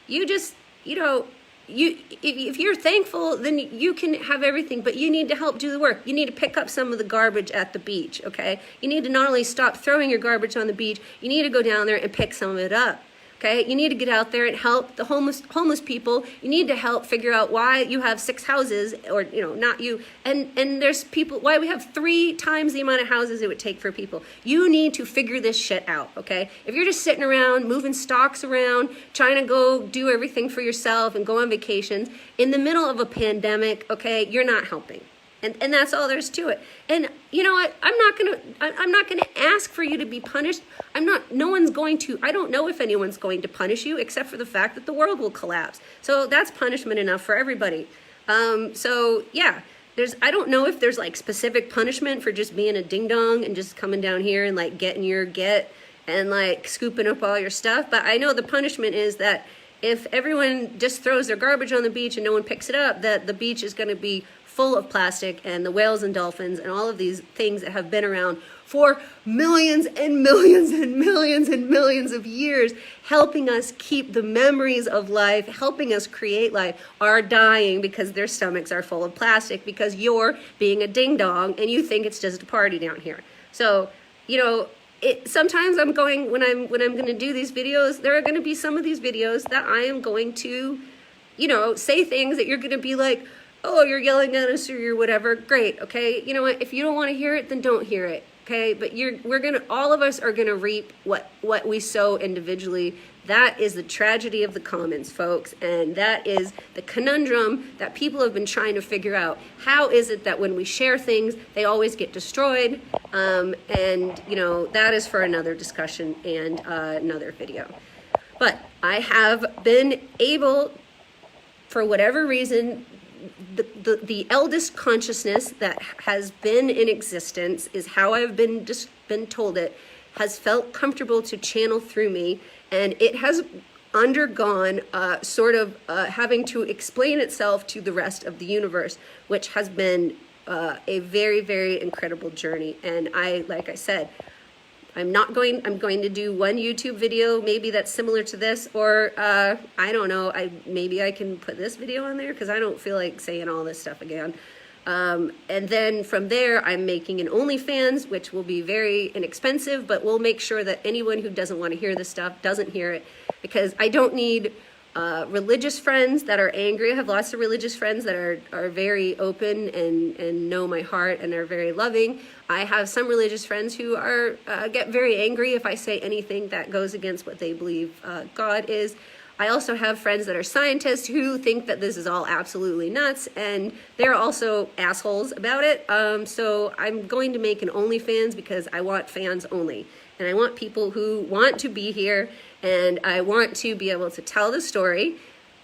S1: you just, if you're thankful, then you can have everything, but you need to help do the work. You need to pick up some of the garbage at the beach, okay? You need to not only stop throwing your garbage on the beach, you need to go down there and pick some of it up. Okay, you need to get out there and help the homeless people. You need to help figure out why you have 6 houses, or not you. And there's people, why we have 3 times the amount of houses it would take for people. You need to figure this shit out. Okay, if you're just sitting around moving stocks around, trying to go do everything for yourself and go on vacations in the middle of a pandemic, okay, you're not helping. And that's all there's to it. And you know what? I'm not gonna ask for you to be punished. I don't know if anyone's going to punish you except for the fact that the world will collapse. So that's punishment enough for everybody. I don't know if there's like specific punishment for just being a ding dong and just coming down here and like getting your get and like scooping up all your stuff. But I know the punishment is that if everyone just throws their garbage on the beach and no one picks it up, that the beach is gonna be full of plastic, and the whales and dolphins and all of these things that have been around for millions and millions and millions and millions of years, helping us keep the memories of life, helping us create life, are dying because their stomachs are full of plastic because you're being a ding dong and you think it's just a party down here. So, sometimes I'm going, when I'm going to do these videos, there are going to be some of these videos that I am going to, say things that you're going to be like, oh, you're yelling at us or you're whatever. Great. Okay. You know what? If you don't want to hear it, then don't hear it. Okay. But all of us are going to reap what we sow individually. That is the tragedy of the commons, folks. And that is the conundrum that people have been trying to figure out. How is it that when we share things, they always get destroyed? That is for another discussion and another video. But I have been able, for whatever reason, the eldest consciousness that has been in existence, is how I've been told it, has felt comfortable to channel through me, and it has undergone having to explain itself to the rest of the universe, which has been a very, very incredible journey. And like I said, I'm going to do one YouTube video, maybe that's similar to this, or I don't know, maybe I can put this video on there because I don't feel like saying all this stuff again. And then from there, I'm making an OnlyFans, which will be very inexpensive, but we'll make sure that anyone who doesn't want to hear this stuff doesn't hear it, because I don't need religious friends that are angry. I have lots of religious friends that are very open and know my heart and are very loving. I have some religious friends who get very angry if I say anything that goes against what they believe God is. I also have friends that are scientists who think that this is all absolutely nuts, and they're also assholes about it. So I'm going to make an OnlyFans because I want fans only. And I want people who want to be here, and I want to be able to tell the story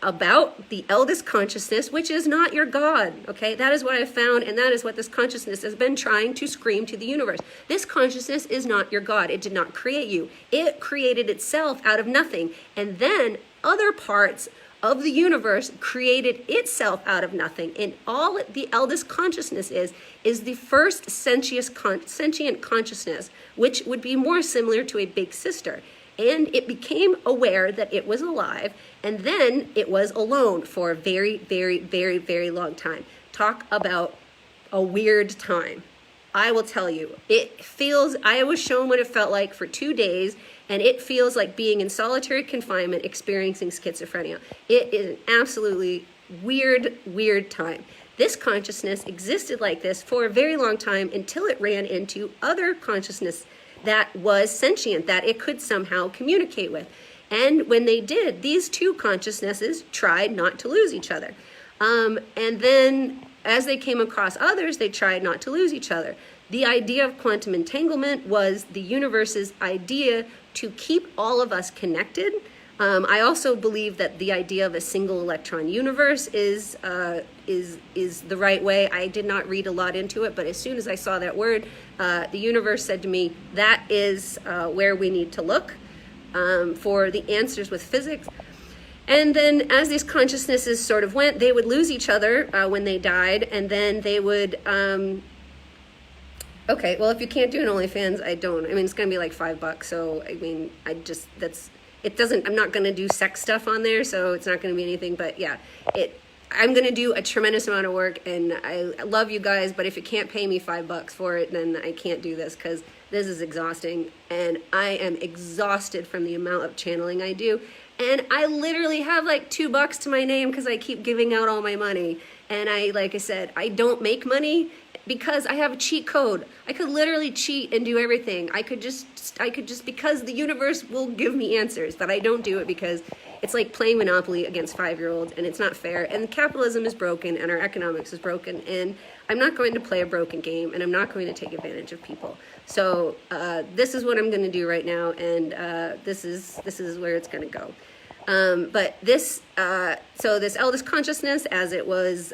S1: about the eldest consciousness, which is not your God, okay? That is what I've found, and that is what this consciousness has been trying to scream to the universe. This consciousness is not your God. It did not create you. It created itself out of nothing, and then other parts of the universe created itself out of nothing. And all the eldest consciousness is the first sentient consciousness, which would be more similar to a big sister. And it became aware that it was alive, and then it was alone for a very, very, very, very long time. Talk about a weird time. I will tell you, I was shown what it felt like for 2 days, and it feels like being in solitary confinement experiencing schizophrenia. It is an absolutely weird time. This consciousness existed like this for a very long time until it ran into other consciousness that was sentient, that it could somehow communicate with. And when they did, these two consciousnesses tried not to lose each other. And then as they came across others, they tried not to lose each other. The idea of quantum entanglement was the universe's idea to keep all of us connected. I also believe that the idea of a single electron universe is the right way. I did not read a lot into it, but as soon as I saw that word, the universe said to me, that is where we need to look for the answers with physics. And then as these consciousnesses sort of went, they would lose each other when they died, and then they would... okay, well, if you can't do an OnlyFans, I don't. I mean, it's going to be like $5, so, I mean, I'm not going to do sex stuff on there, so it's not going to be anything, but yeah, I'm going to do a tremendous amount of work, and I love you guys, but if you can't pay me $5 for it, then I can't do this, because this is exhausting, and I am exhausted from the amount of channeling I do, and I literally have like $2 to my name because I keep giving out all my money, and like I said, I don't make money because I have a cheat code. I could literally cheat and do everything. I could just because the universe will give me answers, but I don't do it because it's like playing Monopoly against 5-year-olds, and it's not fair, and capitalism is broken, and our economics is broken, and I'm not going to play a broken game, and I'm not going to take advantage of people. So this is what I'm going to do right now, and this is where it's going to go. But this eldest consciousness, as it was,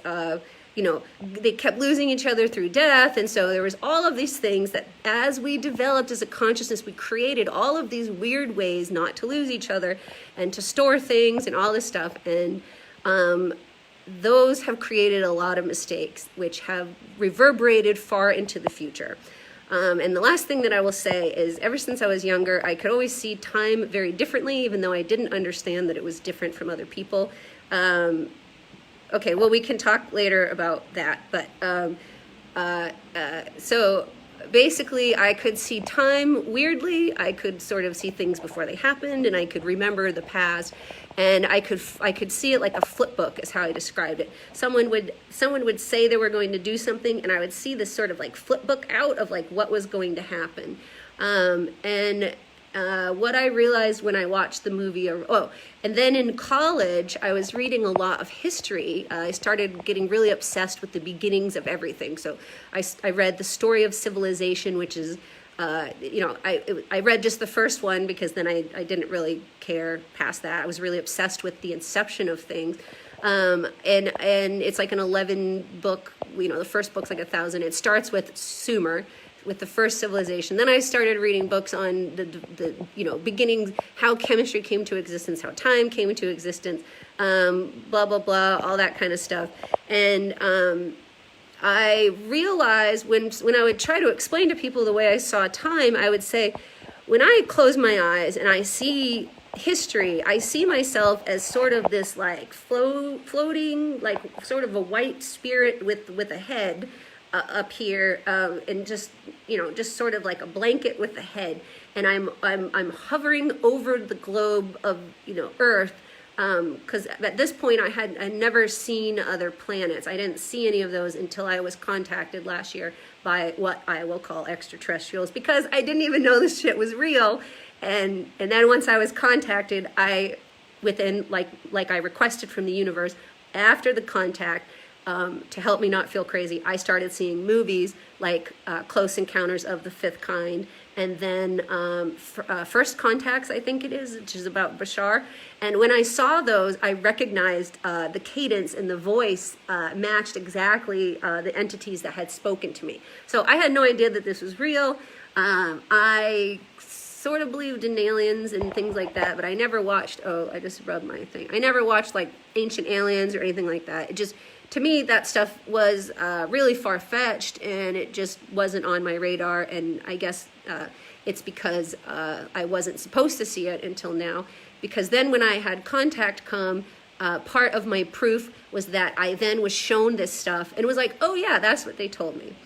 S1: they kept losing each other through death, and so there was all of these things that as we developed as a consciousness, we created all of these weird ways not to lose each other and to store things and all this stuff, and those have created a lot of mistakes which have reverberated far into the future. And the last thing that I will say is, ever since I was younger, I could always see time very differently, even though I didn't understand that it was different from other people. Okay, well, we can talk later about that, but so basically I could see time weirdly. I could sort of see things before they happened, and I could remember the past, and I could see it like a flip book is how I described it. Someone would say they were going to do something, and I would see this sort of like flip book out of like what was going to happen. What I realized when I watched the movie, and then in college, I was reading a lot of history. I started getting really obsessed with the beginnings of everything. So I read The Story of Civilization, which is, I read just the first one because then I didn't really care past that. I was really obsessed with the inception of things. And it's like an 11 book, the first book's like 1,000. It starts with Sumer, with the first civilization. Then I started reading books on the beginnings, how chemistry came to existence, how time came into existence, blah, blah, blah, all that kind of stuff. And I realized when I would try to explain to people the way I saw time, I would say, when I close my eyes and I see history, I see myself as sort of this like floating, like sort of a white spirit with a head, up here, and just sort of like a blanket with a head, and I'm hovering over the globe of Earth, because at this point I'd never seen other planets. I didn't see any of those until I was contacted last year by what I will call extraterrestrials, because I didn't even know this shit was real, and then once I was contacted, I requested from the universe after the contact. To help me not feel crazy, I started seeing movies like Close Encounters of the Fifth Kind, and then First Contacts, I think it is, which is about Bashar. And when I saw those, I recognized the cadence and the voice matched exactly the entities that had spoken to me. So I had no idea that this was real. I sort of believed in aliens and things like that, but I never watched, I just rubbed my thing. I never watched like Ancient Aliens or anything like that. It just, to me, that stuff was really far-fetched, and it just wasn't on my radar, and I guess it's because I wasn't supposed to see it until now, because then when I had contact come, part of my proof was that I then was shown this stuff, and was like, oh yeah, that's what they told me.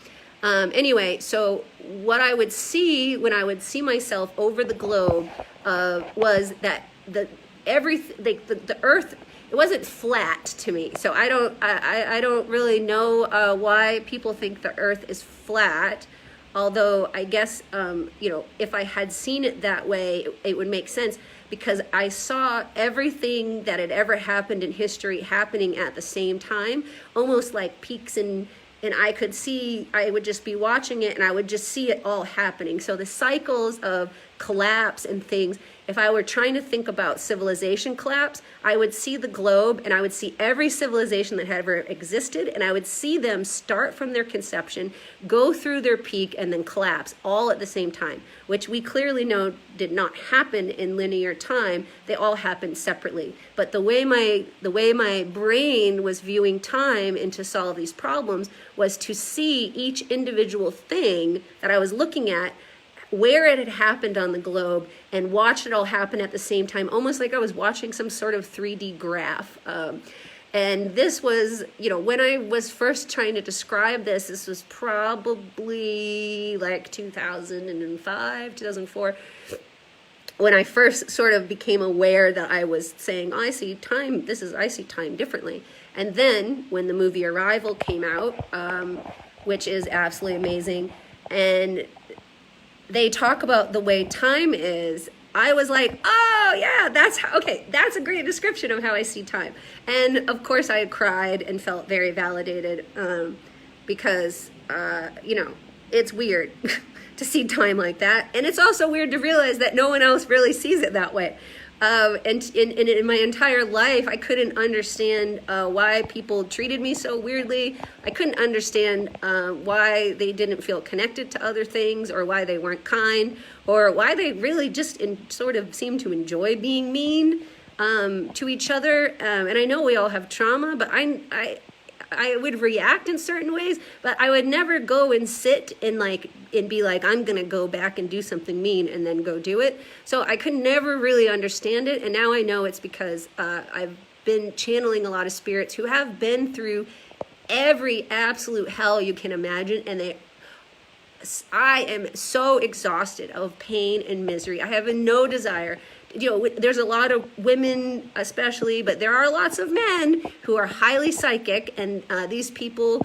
S1: Anyway, so what I would see when I would see myself over the globe was that the Earth, it wasn't flat to me. So I don't really know why people think the Earth is flat. Although I guess if I had seen it that way, it would make sense, because I saw everything that had ever happened in history happening at the same time, almost like peaks and I would just be watching it and I would just see it all happening. So the cycles of collapse and things, if I were trying to think about civilization collapse, I would see the globe and I would see every civilization that had ever existed, and I would see them start from their conception, go through their peak, and then collapse all at the same time, which we clearly know did not happen in linear time. They all happened separately. But the way my brain was viewing time and to solve these problems was to see each individual thing that I was looking at, where it had happened on the globe, and watch it all happen at the same time, almost like I was watching some sort of 3D graph. And this was, when I was first trying to describe this was probably like 2005, 2004, when I first sort of became aware that I was saying, I see time differently. And then when the movie Arrival came out, which is absolutely amazing, and they talk about the way time is, I was like, oh yeah, that's a great description of how I see time. And of course I cried and felt very validated, because, it's weird to see time like that. And it's also weird to realize that no one else really sees it that way. And in my entire life, I couldn't understand why people treated me so weirdly. I couldn't understand why they didn't feel connected to other things, or why they weren't kind, or why they really just sort of seemed to enjoy being mean to each other. And I know we all have trauma, but I would react in certain ways, but I would never go and sit and be like, I'm going to go back and do something mean and then go do it. So I could never really understand it. And now I know it's because I've been channeling a lot of spirits who have been through every absolute hell you can imagine. And I am so exhausted of pain and misery. I have no desire. There's a lot of women especially, but there are lots of men who are highly psychic, and these people,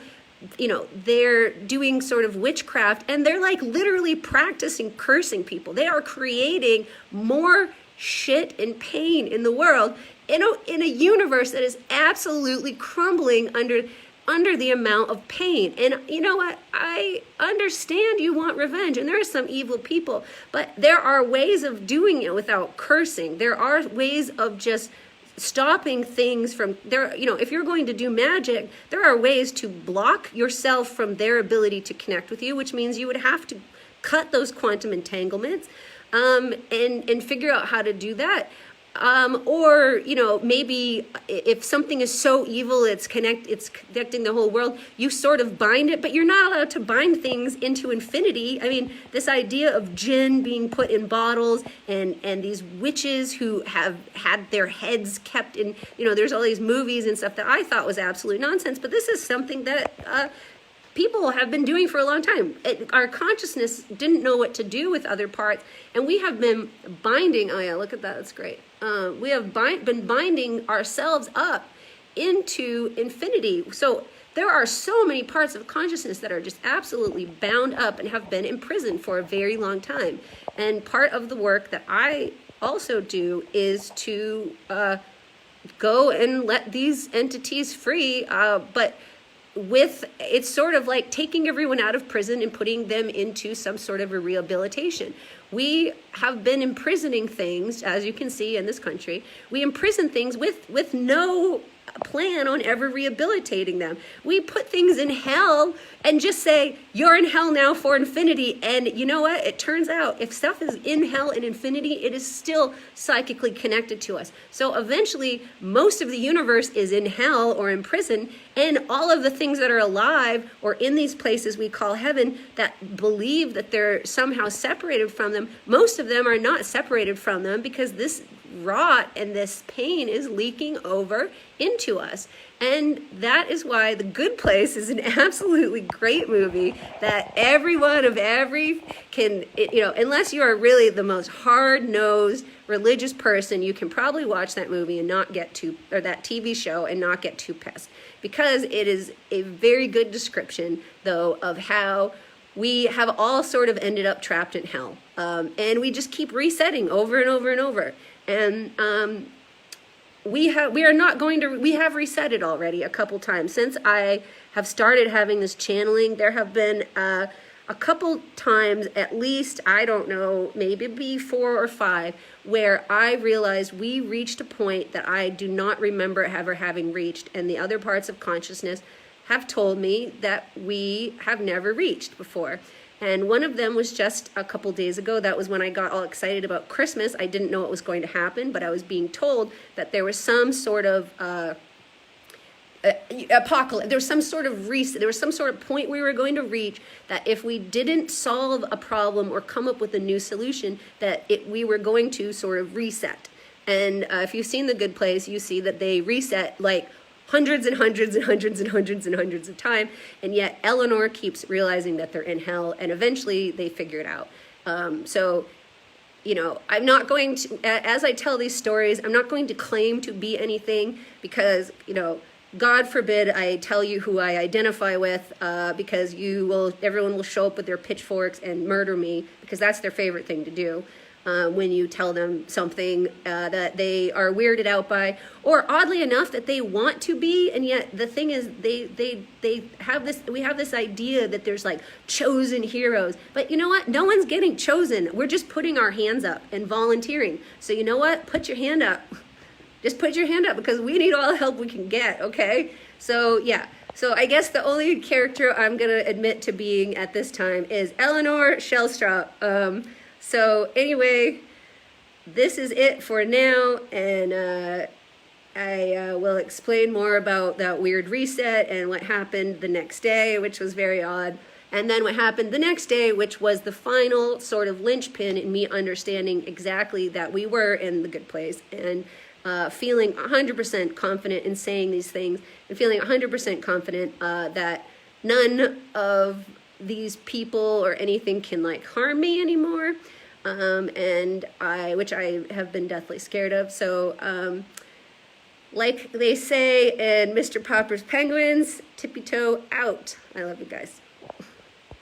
S1: they're doing sort of witchcraft, and they're like literally practicing cursing people. They are creating more shit and pain in the world in a universe that is absolutely crumbling under the amount of pain. And you know what? I understand you want revenge, and there are some evil people, but there are ways of doing it without cursing. There are ways of just stopping things from there. If you're going to do magic, there are ways to block yourself from their ability to connect with you, which means you would have to cut those quantum entanglements, and figure out how to do that. Or maybe if something is so evil it's connecting the whole world, you sort of bind it, but you're not allowed to bind things into infinity. I mean, this idea of jinn being put in bottles, and these witches who have had their heads kept in, there's all these movies and stuff that I thought was absolute nonsense, but this is something that people have been doing for a long time. Our consciousness didn't know what to do with other parts, and we have been binding. Oh yeah, look at that, that's great. We have been binding ourselves up into infinity. So there are so many parts of consciousness that are just absolutely bound up and have been imprisoned for a very long time. And part of the work that I also do is to go and let these entities free, but it's sort of like taking everyone out of prison and putting them into some sort of a rehabilitation. We have been imprisoning things, as you can see in this country. We imprison things with no plan on ever rehabilitating them. We put things in hell and just say, you're in hell now for infinity. And you know what? It turns out if stuff is in hell and infinity, it is still psychically connected to us. So eventually, most of the universe is in hell or in prison, and all of the things that are alive or in these places we call heaven that believe that they're somehow separated from them, most of them are not separated from them, because rot and this pain is leaking over into us. And that is why The Good Place is an absolutely great movie that everyone of every can, unless you are really the most hard-nosed religious person, you can probably watch that movie and not get too, or that TV show and not get too pissed. Because it is a very good description, though, of how we have all sort of ended up trapped in hell. And we just keep resetting over and over and over. And we have reset it already a couple times. Since I have started having this channeling, there have been a couple times, at least, I don't know, maybe 4 or 5, where I realized we reached a point that I do not remember ever having reached, and the other parts of consciousness have told me that we have never reached before. And one of them was just a couple days ago. That was when I got all excited about Christmas. I didn't know what was going to happen, but I was being told that there was some sort of apocalypse. There was some sort of reset. There was some sort of point we were going to reach that if we didn't solve a problem or come up with a new solution, that we were going to sort of reset. And if you've seen The Good Place, you see that they reset like hundreds and hundreds and hundreds and hundreds and hundreds of time, and yet Eleanor keeps realizing that they're in hell, and eventually they figure it out. So, I'm not going to, as I tell these stories, I'm not going to claim to be anything because, God forbid I tell you who I identify with, because everyone will show up with their pitchforks and murder me, because that's their favorite thing to do. When you tell them something that they are weirded out by, or oddly enough that they want to be, and yet the thing is we have this idea that there's like chosen heroes, but you know what? No one's getting chosen. We're just putting our hands up and volunteering. So you know what? Put your hand up. Just put your hand up, because we need all the help we can get, okay? So yeah. So I guess the only character I'm gonna admit to being at this time is Eleanor Shellstrop. So anyway, this is it for now, and I will explain more about that weird reset and what happened the next day, which was very odd, and then what happened the next day, which was the final sort of linchpin in me understanding exactly that we were in the good place, and feeling 100% confident in saying these things, and feeling 100% confident that none of these people or anything can like harm me anymore, which I have been deathly scared of. So like they say in Mr. Popper's Penguins, tippy toe out. I love you guys.